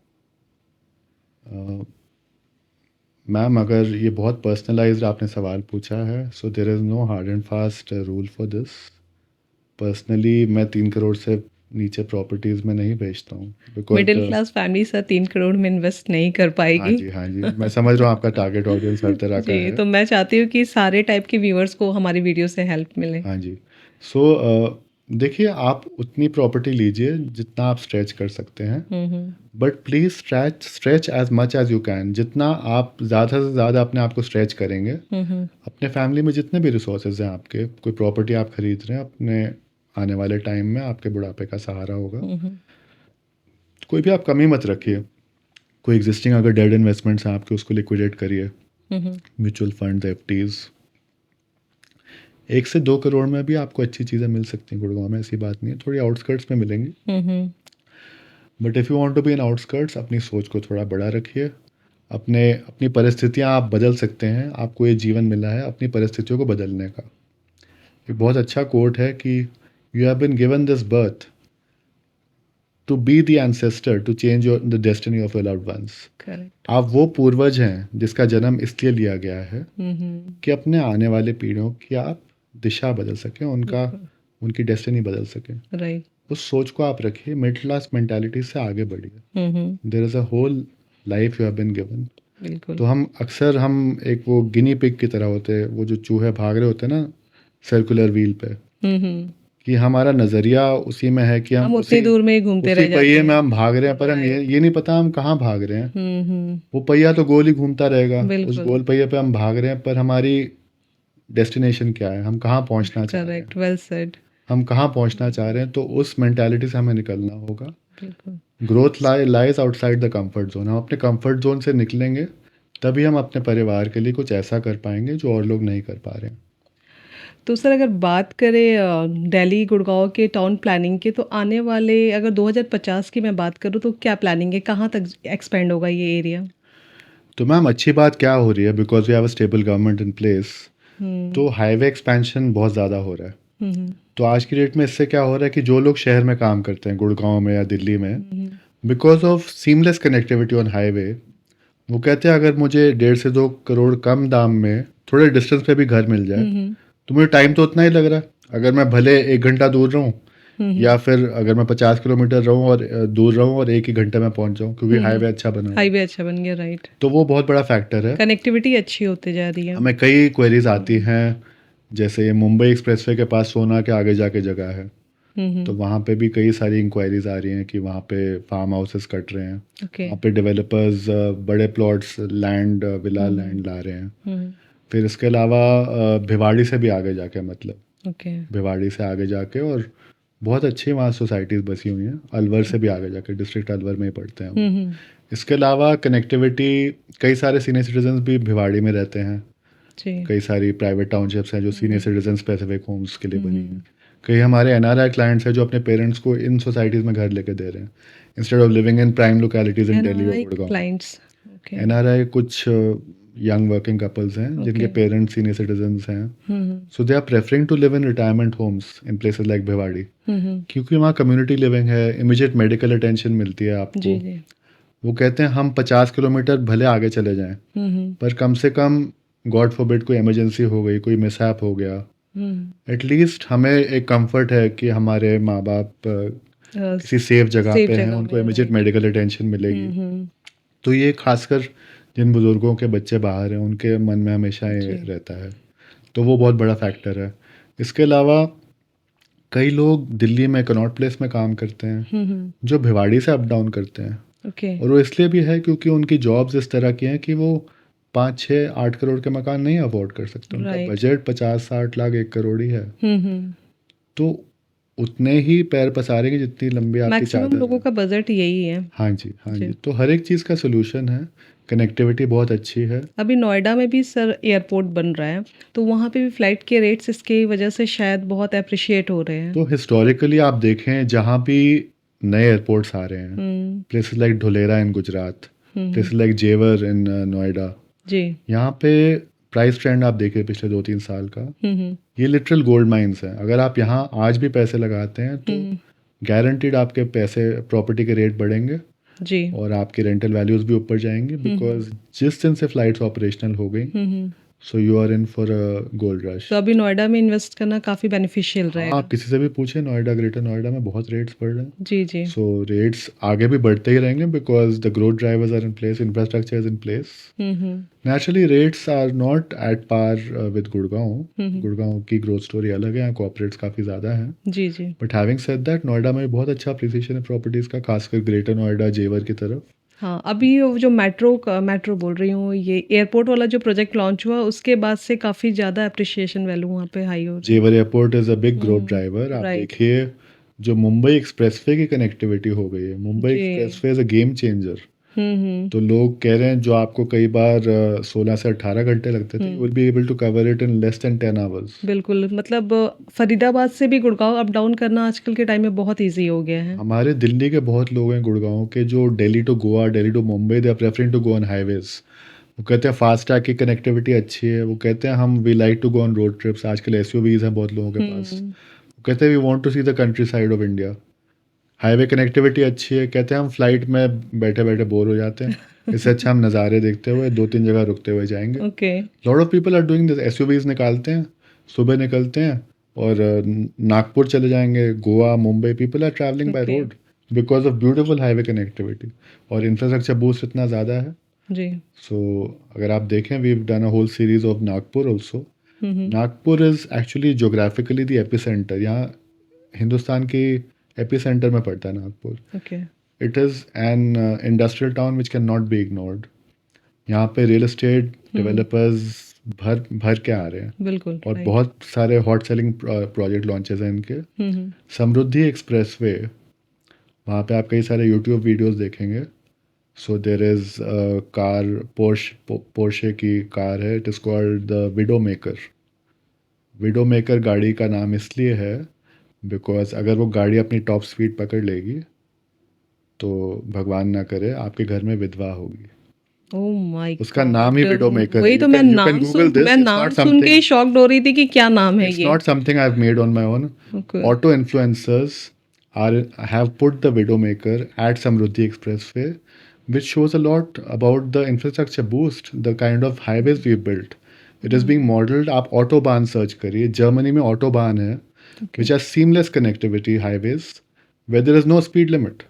मैम, अगर ये बहुत पर्सनलाइज्ड आपने सवाल पूछा है, so there is no hard and fast rule for this. Personally मैं 3 करोड़ से नीचे प्रॉपर्टीज़ में नहीं बेचता हूँ, middle because class family sir 3 crore में इन्वेस्ट नहीं कर हाँ पाएगी। जी, हाँ जी, मैं समझ रहा हूँ आपका टारगेट ऑडियंस हर तरह का जी, है। तो मैं चाहती हूँ कि सारे टाइप के व्यूअर्स को हमारी वीडियो से हेल्प मिले। हाँ जी। सो देखिए, आप उतनी प्रॉपर्टी लीजिए जितना आप स्ट्रेच कर सकते हैं, hmm. But please stretch as much as you can. जितना आप ज़्यादा से ज़्यादा अपने आप को स्ट्रेच करेंगे, हम्म। अपने फैमिली में जितने भी रिसोर्सेज हैं आपके, कोई प्रॉपर्टी आप खरीद रहे हैं, अपने आने वाले टाइम में आपके बुढ़ापे का सहारा होगा। हम्म। कोई भी आप कमी मत रखिए। कोई एग्जिस्टिंग अगर डेड इन्वेस्टमेंट्स हैं आपके, उसको लिक्विडेट करिए। हम्म। Mutual fund, FDs. 1 से 2 करोड़ में भी आपको अच्छी चीज़ें मिल सकती हैं गुड़गांव में, ऐसी बात नहीं है। थोड़ी आउटस्कर्ट्स में मिलेंगी, hmm. But if you want to be in outskirts, अपनी सोच को थोड़ा बड़ा रखिए। अपनी परिस्थितियां आप बदल सकते हैं। आपको ये जीवन मिला है अपनी परिस्थितियों को बदलने का। एक बहुत अच्छा कोट है कि you have been given this birth to be the ancestor to change your the destiny of your loved ones. Correct. आप वो पूर्वज हैं जिसका जन्म इसलिए लिया गया है कि अपने आने वाले पीढ़ियों की आप दिशा बदल सकें, उनकी डेस्टिनी बदल सकें। राइट। उस सोच को आप रखिए, मिडिल क्लास मेंटालिटी से आगे बढ़िए। Hmm. There is a whole life you have been given. बिल्कुल। तो हम एक वो गिनी पिग की तरह होते हैं, वो जो चूहे भाग रहे होते हैं ना सर्कुलर व्हील पे, हम्म। कि हमारा नज़रिया उसी में है कि हम हम उसी उतनी दूर में ही घूमते उसी रह जाते पहिए में हैं। हम भाग रहे हैं, पर हम ये नहीं पता हम कहाँ भाग रहे हैं। हम्म। वो पहिया तो गोल ही घूमता रहेगा, उस बिल्कुल। गोल पहिए पे हम भाग रहे हैं, पर हमारी डेस्टिनेशन क्या है, हम कहाँ पहुँचना चाह रहे हैं, करेक्ट, वेल सेड। हम कहाँ पहुँचना चाह रहे हैं। तो उस मेंटालिटी से हमें निकलना होगा। बिल्कुल। Growth lies outside the comfort zone. हम अपने कंफर्ट जोन से निकलेंगे, तभी हम अपने परिवार के लिए कुछ ऐसा कर पाएंगे जो और लोग नहीं कर पा रहे हैं। तो सर अगर बात करें दिल्ली गुड़गांव के टाउन प्लानिंग के, तो आने वाले अगर 2050 की मैं बात करूँ तो क्या प्लानिंग है, कहाँ तक एक्सपेंड होगा ये एरिया? तो मैम, अच्छी बात क्या हो रही है, because we have a stable government in place. तो हाईवे एक्सपेंशन बहुत ज़्यादा हो रहा है। तो आज की डेट में इससे क्या हो रहा है कि जो लोग शहर में काम करते हैं, गुड़गांव में या दिल्ली में, because of seamless connectivity on highway, वो कहते हैं अगर मुझे 1.5 से 2 करोड़ कम दाम में थोड़े डिस्टेंस पे भी घर मिल जाए, तो मुझे टाइम तो उतना ही लग रहा है। अगर मैं भले 1 घंटा दूर रहूँ, या फिर अगर मैं 50 किलोमीटर रहूँ और दूर रहूँ और 1 ही घंटे में पहुँच जाऊँ, क्योंकि हाईवे अच्छा बना हुआ है। हाईवे अच्छा बन गया, राइट। तो वो बहुत बड़ा फैक्टर है। कनेक्टिविटी अच्छी होती जा रही है। हमें कई क्वेरीज आती हैं, जैसे ये मुंबई एक्सप्रेसवे के पास सोना के आगे जाके जगह है, तो वहाँ पे भी कई सारी इंक्वायरीज आ रही हैं कि वहाँ पे फार्म हाउसेस कट रहे हैं। ओके। वहाँ पे डेवलपर्स बड़े प्लॉट्स, लैंड, विला लैंड ला रहे हैं। फिर इसके अलावा भिवाड़ी से भी आगे जाके, मतलब ओके। भिवाड़ी से आगे जाके, और बहुत अच्छी वहाँ सोसाइटीज़ बसी हुई हैं। अलवर से भी आगे जाके, डिस्ट्रिक्ट अलवर में ही पड़ते हैं वो। इसके अलावा कनेक्टिविटी, कई सारे सीनियर सिटीजन भी भिवाड़ी में रहते हैं। जी। कई सारी प्राइवेट टाउनशिप्स हैं जो सीनियर सिटीजन स्पेसिफिक होम्स के लिए बनी हैं। कई हमारे एनआरआई क्लाइंट्स हैं जो अपने पेरेंट्स को इन सोसाइटीज़ में घर लेके दे रहे हैं, instead of living in prime localities in Delhi और गुड़गांव। क्लाइंट्स। ओके। एनआरआई कुछ यंग वर्किंग कपल्स हैं जिनके Okay. पेरेंट्स सीनियर सिटीजन्स हैं, hmm so they are preferring to live in retirement homes in places like Bhiwadi, hmm क्योंकि वहाँ community living है, immediate medical attention मिलती है जी आपको। जी वो कहते हैं हम 50 किलोमीटर भले आगे चले जाएं, पर कम से कम गॉड फॉरबिड कोई इमरजेंसी हो गई, कोई मिसहैप हो गया, एटलीस्ट हमें एक कंफर्ट है कि हमारे माँ बाप किसी सेफ जगह सेफ पे हैं, जगह उनको में इमीडिएट राइट मेडिकल अटेंशन मिलेगी। तो ये खासकर जिन बुजुर्गों के बच्चे बाहर हैं उनके मन में हमेशा ये जी रहता है, तो वो बहुत बड़ा फैक्टर है। इसके अलावा कई लोग दिल्ली में कनॉट प्लेस में काम करते हैं जो भिवाड़ी से अप डाउन करते हैं, ओके और वो इसलिए भी है क्योंकि उनकी जॉब्स इस तरह की हैं कि वो 5 6 8 करोड़ के मकान नहीं अफोर्ड कर सकते, उनका राइट बजट 50 60 लाख 1 करोड़ ही है। हम्म तो उतने ही पैर पसारेंगे जितनी लंबी आपकी मैक्सिमम चादर लोगों है। का बजट यही है हाँ जी, हाँ जी जी, तो हर एक चीज़ का सोल्यूशन है, कनेक्टिविटी बहुत अच्छी है। अभी नोएडा में भी सर एयरपोर्ट बन रहा है तो वहाँ पे भी फ्लाइट के रेट्स इसकी वजह से शायद बहुत अप्रिशिएट हो रहे हैं तो हिस्टोरिकली आप देखें जहाँ भी नए एयरपोर्ट्स आ रहे हैं, हम्म प्लेसेस लाइक ढोलेरा इन गुजरात, प्लेसेस लाइक जेवर इन नोएडा, जी यहाँ पे प्राइस ट्रेंड आप देखिए पिछले 2 3 साल का, हम्म ये लिटरल गोल्ड माइंस हैं। अगर आप यहाँ आज भी पैसे लगाते हैं तो गारंटीड आपके पैसे प्रॉपर्टी के रेट बढ़ेंगे जी और आपकी रेंटल वैल्यूज़ भी ऊपर जाएंगे, बिकॉज जिस दिन से फ्लाइट्स ऑपरेशनल हो गई, so you are in for a gold rush. तो अभी नोएडा में इन्वेस्ट करना काफ़ी बेनिफिशियल हाँ, रहेगा आप किसी से भी पूछें नोएडा, ग्रेटर नोएडा में बहुत रेट्स बढ़ रहे हैं। जी जी सो रेट्स आगे भी बढ़ते ही रहेंगे because the growth drivers are in place, infrastructure is in place. Hmm naturally rates are not at par with Gurgaon. Gurgaon की ग्रोथ स्टोरी अलग है, कॉर्पोरेट्स काफ़ी ज़्यादा हैं, जी जी but having said that Noida में भी बहुत अच्छा अप्रिसिएशन है प्रॉपर्टीज़ का, खासकर ग्रेटर नोएडा जेवर की तरफ। हाँ अभी वो जो मेट्रो बोल रही हूँ ये एयरपोर्ट वाला जो प्रोजेक्ट लॉन्च हुआ उसके बाद से काफ़ी ज़्यादा अप्रिशिएशन वैल्यू वहाँ पे हाई हो रही जेवर airport is a big growth driver. है आप राइट देखिए जो मुंबई एक्सप्रेसवे की कनेक्टिविटी हो गई है, मुंबई जी expressway is a game changer. तो लोग कह रहे हैं जो आपको कई बार 16 से 18 घंटे लगते थे, you will be able to cover it in less than 10 hours. बिल्कुल मतलब फरीदाबाद से भी गुड़गांव अप डाउन करना आजकल के टाइम में बहुत इजी हो गया है हमारे दिल्ली के बहुत लोग हैं गुड़गांव के जो Delhi to Goa, Delhi to Mumbai, they are preferring to go on highways. वो कहते हैं फास्ट ट्रैक की कनेक्टिविटी अच्छी है, वो कहते हैं हम we like to go on road trips, आजकल एसयूवीज हैं बहुत लोगों के पास, वो कहते हैं we want to see the countryside of India. Highway connectivity अच्छी है, कहते हैं हम फ्लाइट में बैठे बैठे बोर हो जाते हैं, इससे अच्छा हम नज़ारे देखते हुए 2 3 जगह रुकते हुए जाएंगे। Okay lot of people are doing this, SUVs निकालते हैं, सुबह निकलते हैं और नागपुर चले जाएंगे, Goa, Mumbai, people are travelling by okay road because of beautiful highway connectivity, और इंफ्रास्ट्रक्चर बूस्ट इतना ज़्यादा है। जी सो अगर आप देखें we done a whole series of Nagpur also. Nagpur is actually geographically the epicentre, यहाँ हिंदुस्तान की एपिसेंटर में पड़ता है Nagpur. Okay it is an industrial town which can not be ignored. यहाँ पे रियल एस्टेट डेवलपर्स भर भर के आ रहे हैं बिल्कुल और राइट बहुत सारे हॉट सेलिंग प्रोजेक्ट लॉन्चेस हैं इनके। समृद्धि एक्सप्रेसवे, वहाँ पे आप कई सारे यूट्यूब वीडियोस देखेंगे। सो देर इज़ कार, पोर्शे की कार है, it is called the widow maker. Window maker गाड़ी का नाम इसलिए है बिकॉज अगर वो गाड़ी अपनी टॉप स्पीड पकड़ लेगी तो भगवान ना करे आपके घर में विधवा होगी। ओह माय उसका नाम ही विडो मेकर है। वही तो मैं यू कैन गूगल दिस, मैं इट्स नाम नॉट सुन के समथिंग, ही शॉक्ड हो रही थी कि क्या नाम है it's ये not something I've made on my own. Okay Auto influencers have put the Widowmaker at Samruddhi Expressway, which shows a lot about the infrastructure boost, the kind of highways we've built. It is being modeled. आप Autobahn search करिए, Germany में Autobahn है, which has seamless connectivity highways where there is no speed limit.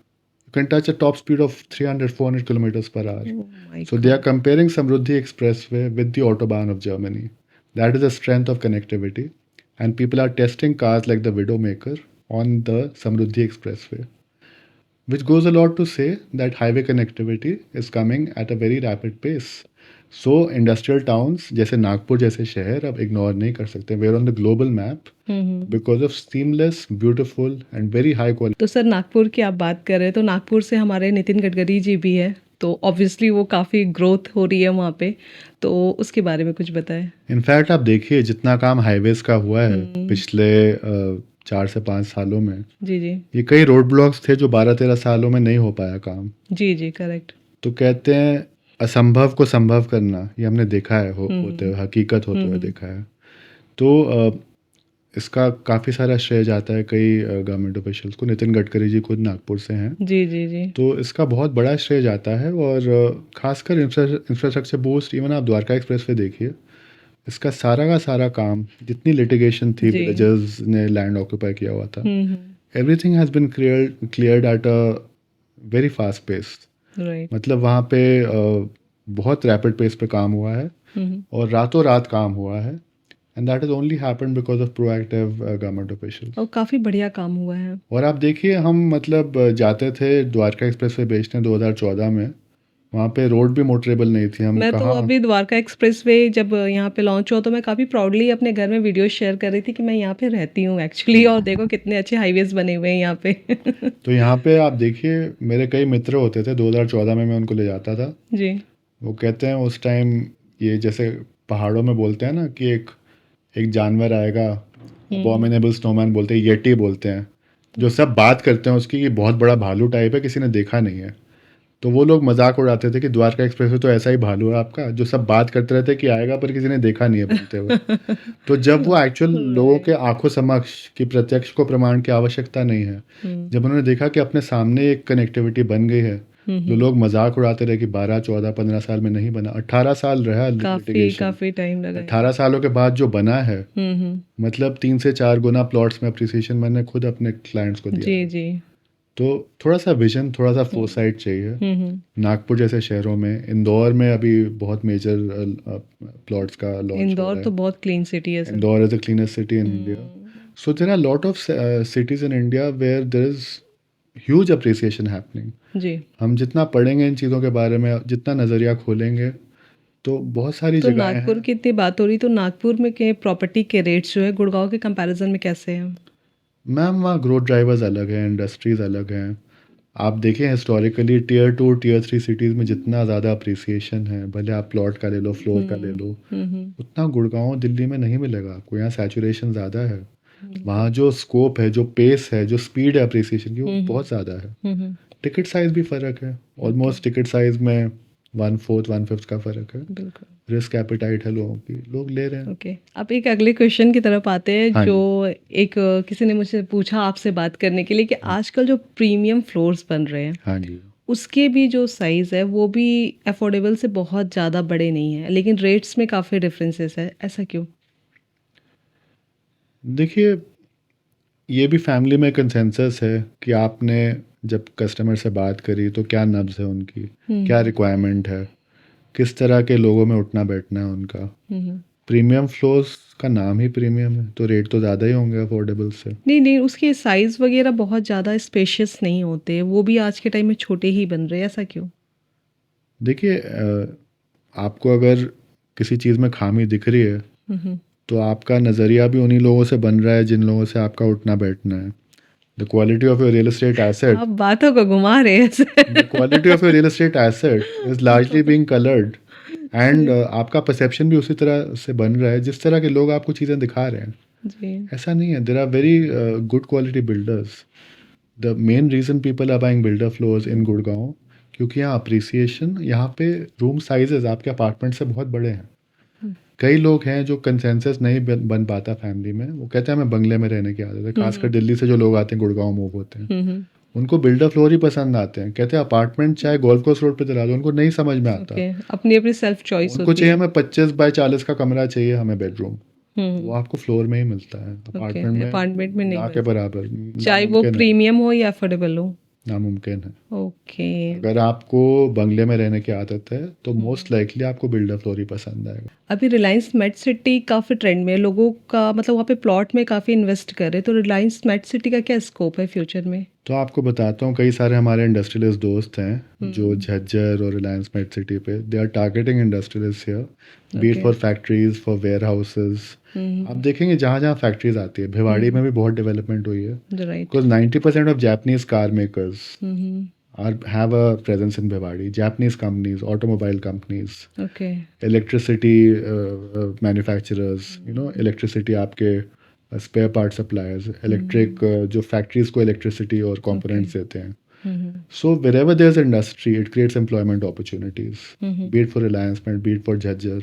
You can touch a top speed of 300 400 kilometers per hour. Oh my So they are comparing Samruddhi Expressway with the Autobahn of Germany. That is the strength of connectivity. And people are testing cars like the Widowmaker on the Samruddhi Expressway, which goes a lot to say that highway connectivity is coming at a very rapid pace. So industrial towns जैसे नागपुर जैसे शहर अब ignore नहीं कर सकते. We're on the global map because of seamless, beautiful and very high quality. तो sir Nagpur की आप बात कर रहे हैं तो नागपुर से हमारे नितिन गडकरी जी भी है तो ऑब्वियसली वो काफ़ी ग्रोथ हो रही है वहाँ पे तो उसके बारे में कुछ बताएं इनफैक्ट आप देखिए जितना काम हाईवेज का हुआ है पिछले 4 से 5 सालों में, जी जी ये कई रोड ब्लॉक्स थे जो 12 13 सालों में नहीं हो पाया काम। जी जी करेक्ट तो कहते हैं असंभव को संभव करना ये हमने देखा है होते हुए, हकीकत होते हुए देखा है। तो इसका काफ़ी सारा श्रेय जाता है कई गवर्नमेंट ऑफिशियल्स को। नितिन गडकरी जी खुद नागपुर से हैं, जी जी जी तो इसका बहुत बड़ा श्रेय जाता है। और खासकर इंफ्रास्ट्रक्चर बूस्ट, इवन आप द्वारका एक्सप्रेस वे देखिए, इसका सारा का सारा काम, जितनी लिटिगेशन थी, जी। विलेजर्स ने लैंड ऑक्यूपाई किया हुआ था, hmm everything has been cleared at a very fast pace. Right मतलब वहाँ पे बहुत रैपिड पेस पे काम हुआ है और रातों रात काम हुआ है। And that is only happened because of proactive government officials. और काफ़ी बढ़िया काम हुआ है। और आप देखिए, हम मतलब जाते थे द्वारका एक्सप्रेस वे बेचने 2014 में, वहाँ पे रोड भी मोटरेबल नहीं थी। हम मैं तो कहाँ अभी द्वारका एक्सप्रेसवे जब यहाँ पे लॉन्च हुआ तो मैं काफ़ी प्राउडली अपने घर में वीडियो शेयर कर रही थी कि मैं यहाँ पे रहती हूँ एक्चुअली, और देखो कितने अच्छे हाईवेज बने हुए हैं यहाँ पे। तो यहाँ पे आप देखिए, मेरे कई मित्र होते थे, 2014 में मैं उनको ले जाता था। जी वो कहते हैं उस टाइम, ये जैसे पहाड़ों में बोलते हैं ना कि एक एक जानवर आएगा, अबॉमिनेबल स्नोमैन बोलते हैं, येटी बोलते हैं, जो सब बात करते हैं उसकी कि बहुत बड़ा भालू टाइप है, किसी ने देखा नहीं है। तो वो लोग मजाक उड़ाते थे कि द्वारका एक्सप्रेस में तो ऐसा ही भालू है आपका, जो सब बात करते रहते हैं कि आएगा पर किसी ने देखा नहीं है बनते हुए। तो जब वो एक्चुअल लोगों के आंखों समक्ष कि प्रत्यक्ष को प्रमाण की आवश्यकता नहीं है, जब उन्होंने देखा कि अपने सामने एक कनेक्टिविटी बन गई है, जो लोग मजाक उड़ाते रहे कि 12 14 15 साल में नहीं बना, 18 साल रहा काफ़ी लिटिगेशन। काफ़ी टाइम लगा है। 18 सालों के बाद जो बना है, हम्म मतलब 3 से 4 गुना प्लॉट्स में अप्रिसिएशन मैंने खुद अपने क्लाइंट्स को दिया जी है। जी तो थोड़ा सा विजन, थोड़ा सा फोरसाइट चाहिए। नागपुर जैसे शहरों में, इंदौर में अभी बहुत मेजर प्लॉट्स का लॉन्च हो इंदौर रहा तो है। बहुत क्लीन सिटी है sir. Indore is the cleanest city in India. So there are a lot of cities in India where there is huge appreciation happening. जी हम जितना पढ़ेंगे इन चीज़ों के बारे में, जितना नज़रिया खोलेंगे, तो बहुत सारी तो जगहें नागपुर हैं। की इतनी बात हो रही, तो नागपुर में के प्रॉपर्टी के रेट्स जो है गुड़गांव के कंपैरिजन में कैसे हैं? मैम वहाँ ग्रोथ ड्राइवर्स अलग हैं, इंडस्ट्रीज़ अलग हैं। आप देखें हिस्टोरिकली टियर 2 टियर 3 सिटीज़ में जितना ज़्यादा अप्रिसिएशन है, भले आप प्लॉट का ले लो, फ्लोर का ले लो, उतना गुड़गांव दिल्ली में नहीं मिलेगा आपको। यहाँ सैचुरेशन ज़्यादा है। वहाँ जो स्कोप है, जो पेस है, जो स्पीड है अप्रिसिएशन की, वो बहुत ज़्यादा है। टिकट साइज़ भी फ़र्क है, ऑलमोस्ट टिकट साइज़ में 1/4 1/5 का फ़र्क है। बिल्कुल रिस्क एपेटाइट है लोगों की, लोग ले रहे हैं। ओके। अब एक अगले क्वेश्चन की तरफ आते हैं हाँ जो जी, एक किसी ने मुझसे पूछा आपसे बात करने के लिए कि आजकल जो प्रीमियम फ्लोर्स बन रहे हैं हाँ जी। उसके भी जो साइज़ है वो भी अफोर्डेबल से बहुत ज़्यादा बड़े नहीं है, लेकिन रेट्स में काफ़ी डिफरेंसेस है, ऐसा क्यों? देखिए, ये भी फैमिली में कंसेंसस है कि आपने जब कस्टमर से बात करी तो क्या नब्ज़ है उनकी, क्या रिक्वायरमेंट है, किस तरह के लोगों में उठना बैठना है उनका। प्रीमियम फ्लोर्स का नाम ही प्रीमियम है, तो रेट तो ज़्यादा ही होंगे अफोर्डेबल से। नहीं नहीं, उसके साइज़ वगैरह बहुत ज़्यादा स्पेशियस नहीं होते, वो भी आज के टाइम में छोटे ही बन रहे हैं, ऐसा क्यों? देखिए, आपको अगर किसी चीज़ में खामी दिख रही है, तो आपका नज़रिया भी उन्हीं लोगों से बन रहा है जिन लोगों से आपका उठना बैठना है। The quality of your real estate asset आप बातों को घुमा रहे हैं sir. The quality of your real estate asset is largely being coloured, and आपका परसेप्शन भी उसी तरह से बन रहा है जिस तरह के लोग आपको चीज़ें दिखा रहे हैं। जी ऐसा नहीं है, there are very good quality builders. The main reason people are buying builder floors in Gurgaon, क्योंकि यहाँ अप्रिसिएशन, यहाँ पे रूम साइजेस आपके अपार्टमेंट से बहुत बड़े हैं। कई लोग हैं जो कंसेंसस नहीं बन पाता फैमिली में, वो कहते हैं हमें बंगले में रहने की आदत है। खासकर दिल्ली से जो लोग आते हैं गुड़गांव मूव होते हैं, उनको बिल्डर फ्लोर ही पसंद आते हैं। कहते हैं अपार्टमेंट चाहे गोल्फ कोर्स रोड पे दिला दो, उनको नहीं समझ में आता। ओके, अपनी अपनी सेल्फ चॉइस उनको होती चाहिए है। हमें 25 बाय 40 का कमरा चाहिए, हमें बेडरूम, वो आपको फ्लोर में ही मिलता है, ओके, अपार्टमेंट में अपार्टमेंट में नहीं ना के मिलता, बराबर। चाहे वो नामुमकिन है, प्रीमियम हो या अफोर्डेबल हो। नामुमकिन है। ओके अगर आपको बंगले में रहने की आदत है तो मोस्ट लाइकली आपको बिल्डर फ्लोर ही पसंद आएगा। अभी रिलायंस मेट सिटी काफ़ी ट्रेंड में है, लोगों का मतलब वहाँ पे प्लॉट में काफ़ी इन्वेस्ट कर रहे हैं, तो रिलायंस मेट सिटी का क्या स्कोप है फ्यूचर में? तो आपको बताता हूँ, कई सारे हमारे इंडस्ट्रियलिस्ट दोस्त हैं जो झज्जर और रिलायंस मेट सिटी पे, they are targeting industrialist here, be it for factories, for warehouses. आप देखेंगे जहाँ जहाँ फैक्ट्रीज आती है, भिवाड़ी में भी बहुत डेवलपमेंट हुई है, right because 90% of Japanese car makers have a presence in Bhiwadi. Japanese companies, automobile companies, okay electricity manufacturers, electricity आपके स्पेयर पार्ट सप्लायर्स, इलेक्ट्रिक जो फैक्ट्रीज को इलेक्ट्रिसिटी और कंपोनेंट्स देते हैं, So wherever there's industry, it creates employment opportunities. Be it for Reliance, be it for Jhajjar.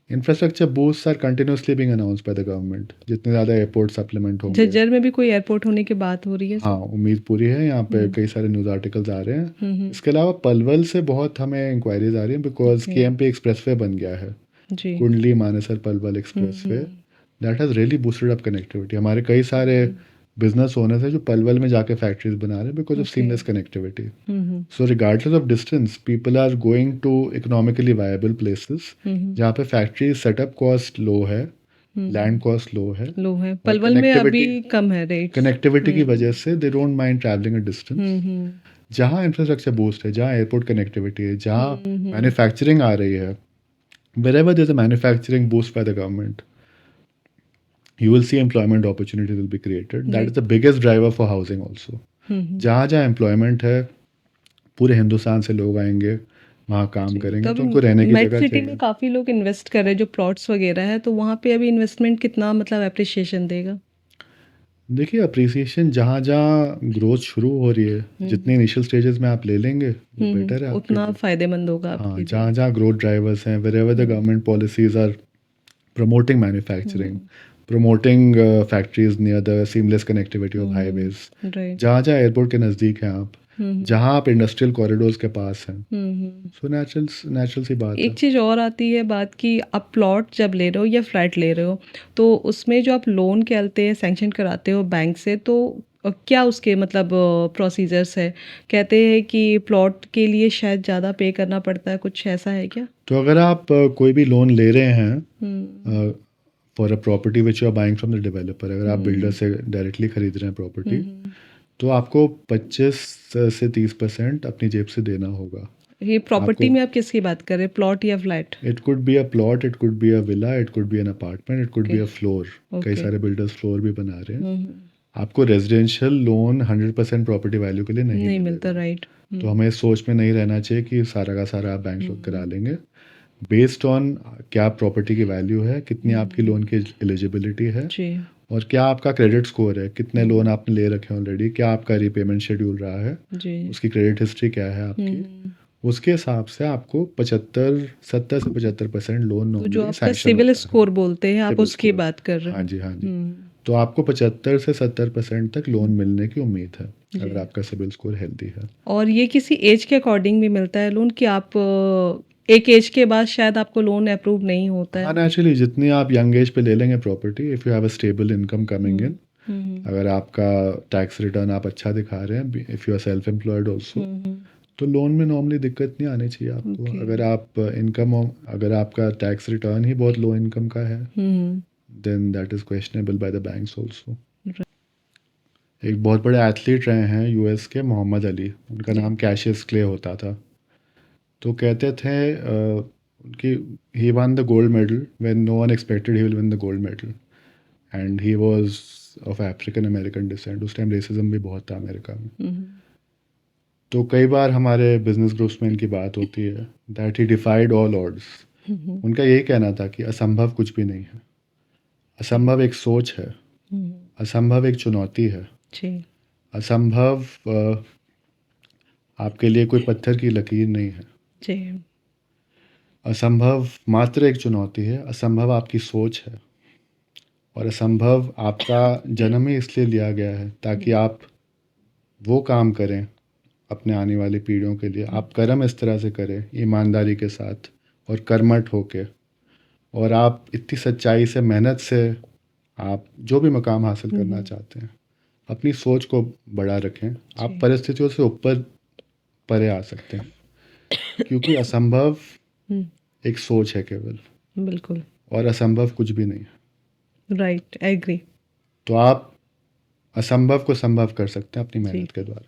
Infrastructure boosts are continuously being announced by the government. जितने ज़्यादा airport supplement होंगे, झज्जर में भी कोई एयरपोर्ट होने की बात हो रही है? हाँ, उम्मीद पूरी है। यहाँ पे कई सारे न्यूज़ आर्टिकल्स आ रहे हैं। इसके अलावा पलवल से बहुत हमें इंक्वायरीज आ रही हैं बिकॉज KMP एक्सप्रेसवे बन गया है, जी। Kundli Manesar Palwal expressway. That has really boosted up connectivity. हमारे कई सारे बिजनेस ओनर्स हैं जो पलवल में जाके फैक्ट्रीज बना रहे हैं because of seamless connectivity. So regardless of distance, people are going to economically viable places जहाँ पे फैक्ट्री सेटअप कॉस्ट लो है, लैंड कॉस्ट लो है, लो है। पलवल में अभी कम है रेट। कनेक्टिविटी की वजह से they don't mind travelling a distance. जहाँ इंफ्रास्ट्रक्चर बूस्ट है, जहाँ एयरपोर्ट कनेक्टिविटी है, जहाँ मैन्युफैक्चरिंग आ रही है, wherever there's a manufacturing boost by the government, you will see employment opportunities will be created. That is the biggest driver for housing also. जहाँ जहाँ employment है, पूरे हिंदुस्तान से लोग आएंगे, वहाँ काम करेंगे, तो उनको रहने की मेट जगह सिटी में चाहिए। काफ़ी लोग इन्वेस्ट कर रहे हैं, जो प्लॉट्स वगैरह है, तो वहाँ पे अभी इन्वेस्टमेंट कितना मतलब अप्रिसिएशन देगा? देखिए, अप्रिसिएशन जहाँ जहाँ ग्रोथ शुरू हो रही है, जितने इनिशियल स्टेजेस में आप ले लेंगे वो बेटर है आपके उतना लिए। फ़ायदेमंद होगा हाँ, आपके लिए। जहाँ जहाँ ग्रोथ ड्राइवर्स हैं, wherever the government policies are promoting manufacturing, promoting factories near the seamless connectivity of highways, right. जहाँ जहाँ एयरपोर्ट के नज़दीक हैं आप, जहाँ आप इंडस्ट्रियल कॉरिडोर्स के पास हैं, सो नेचुरल सी बात है। एक चीज़ और आती है बात कि आप प्लॉट जब ले रहे हो या फ्लैट ले रहे हो, तो उसमें जो आप लोन कहते हैं सैंक्शन कराते हो बैंक से, तो क्या उसके मतलब प्रोसीजर्स है? कहते हैं कि प्लॉट के लिए शायद ज़्यादा पे करना पड़ता है, कुछ ऐसा है क्या? तो अगर आप कोई भी लोन ले रहे हैं for a property which you are buying from the developer, अगर आप बिल्डर से डायरेक्टली खरीद रहे हैं प्रॉपर्टी, तो आपको 25 से 30% अपनी जेब से देना होगा। ये प्रॉपर्टी में आप किसकी बात कर रहे हैं, प्लॉट या flat? It could be a plot, it could be a villa, it could be an apartment, it could be a floor. कई सारे बिल्डर्स फ्लोर भी बना रहे हैं। आपको रेजिडेंशियल लोन 100% प्रॉपर्टी वैल्यू के लिए नहीं मिलता, राइट। तो हमें इस सोच में नहीं रहना चाहिए कि सारा का सारा आप बैंक लोन करा लेंगे। बेस्ड ऑन क्या प्रॉपर्टी की वैल्यू है, कितनी आपकी लोन की एलिजिबिलिटी है, जी। और क्या आपका क्रेडिट स्कोर है, कितने लोन आपने ले रखे हैं ऑलरेडी, क्या आपका रीपेमेंट शेड्यूल रहा है, जी। उसकी क्रेडिट हिस्ट्री क्या है आपकी, उसके हिसाब से आपको 70 से 75% लोन तो जो नॉर्मली आपका सैंक्शन सिविल होता है। स्कोर बोलते हैं, आप सिविल उसकी स्कोर। बात कर रहे हाँ हैं। जी, हाँ जी। तो आपको 75 से 70% तक लोन मिलने की उम्मीद है अगर आपका सिविल स्कोर हेल्दी है। और ये किसी एज के अकॉर्डिंग भी मिलता है लोन, कि आप एक एज के बाद शायद आपको लोन अप्रूव नहीं होता हाँ, है? नेचुरली जितनी आप यंग एज पे ले लेंगे property, if you have a stable income coming in, अगर आपका टैक्स रिटर्न आप अच्छा दिखा रहे हैं, if you are self employed also, तो लोन में नॉर्मली दिक्कत नहीं आनी चाहिए आपको। अगर आप अगर आपका टैक्स रिटर्न ही बहुत लो इनकम का है, then that is questionable by the banks also. एक बहुत बड़े एथलीट रहे हैं US के, मोहम्मद अली, उनका नाम कैशियस क्ले होता था। तो कहते थे कि he won the gold medal when no one expected he will win the gold medal, and he was of African American descent. उस टाइम रेसिज्म भी बहुत था अमेरिका में। तो कई बार हमारे बिजनेस ग्रुप्स में इनकी बात होती है दैट ही डिफाइड ऑल ऑड्स। उनका यही कहना था कि असंभव कुछ भी नहीं है, असंभव एक सोच है, असंभव एक चुनौती है, जी। असंभव आपके लिए कोई पत्थर की लकीर नहीं है। जी। असंभव मात्र एक चुनौती है, असंभव आपकी सोच है, और असंभव आपका जन्म ही इसलिए लिया गया है ताकि आप वो काम करें अपने आने वाली पीढ़ियों के लिए। आप कर्म इस तरह से करें, ईमानदारी के साथ और कर्मठ होके, और आप इतनी सच्चाई से, मेहनत से आप जो भी मकाम हासिल करना चाहते हैं, अपनी सोच को बड़ा रखें। आप परिस्थितियों से ऊपर परे आ सकते हैं, क्योंकि असंभव एक सोच है केवल, बिल्कुल। और असंभव कुछ भी नहीं है। Right, I agree. तो आप असंभव को संभव कर सकते हैं अपनी मेहनत के द्वारा।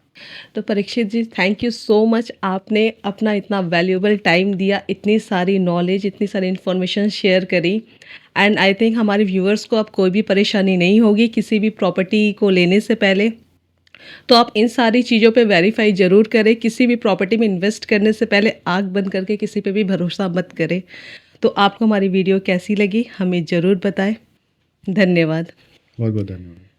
तो परीक्षित जी, थैंक यू सो मच, आपने अपना इतना वैल्यूएबल टाइम दिया, इतनी सारी नॉलेज, इतनी सारी इन्फॉर्मेशन शेयर करी, एंड आई थिंक हमारे व्यूअर्स को अब कोई भी परेशानी नहीं होगी किसी भी प्रॉपर्टी को लेने से पहले। तो आप इन सारी चीज़ों पे वेरीफाई ज़रूर करें। किसी भी प्रॉपर्टी में इन्वेस्ट करने से पहले आँख बंद करके किसी पे भी भरोसा मत करें। तो आपको हमारी वीडियो कैसी लगी हमें ज़रूर बताएं। धन्यवाद। बहुत बहुत धन्यवाद।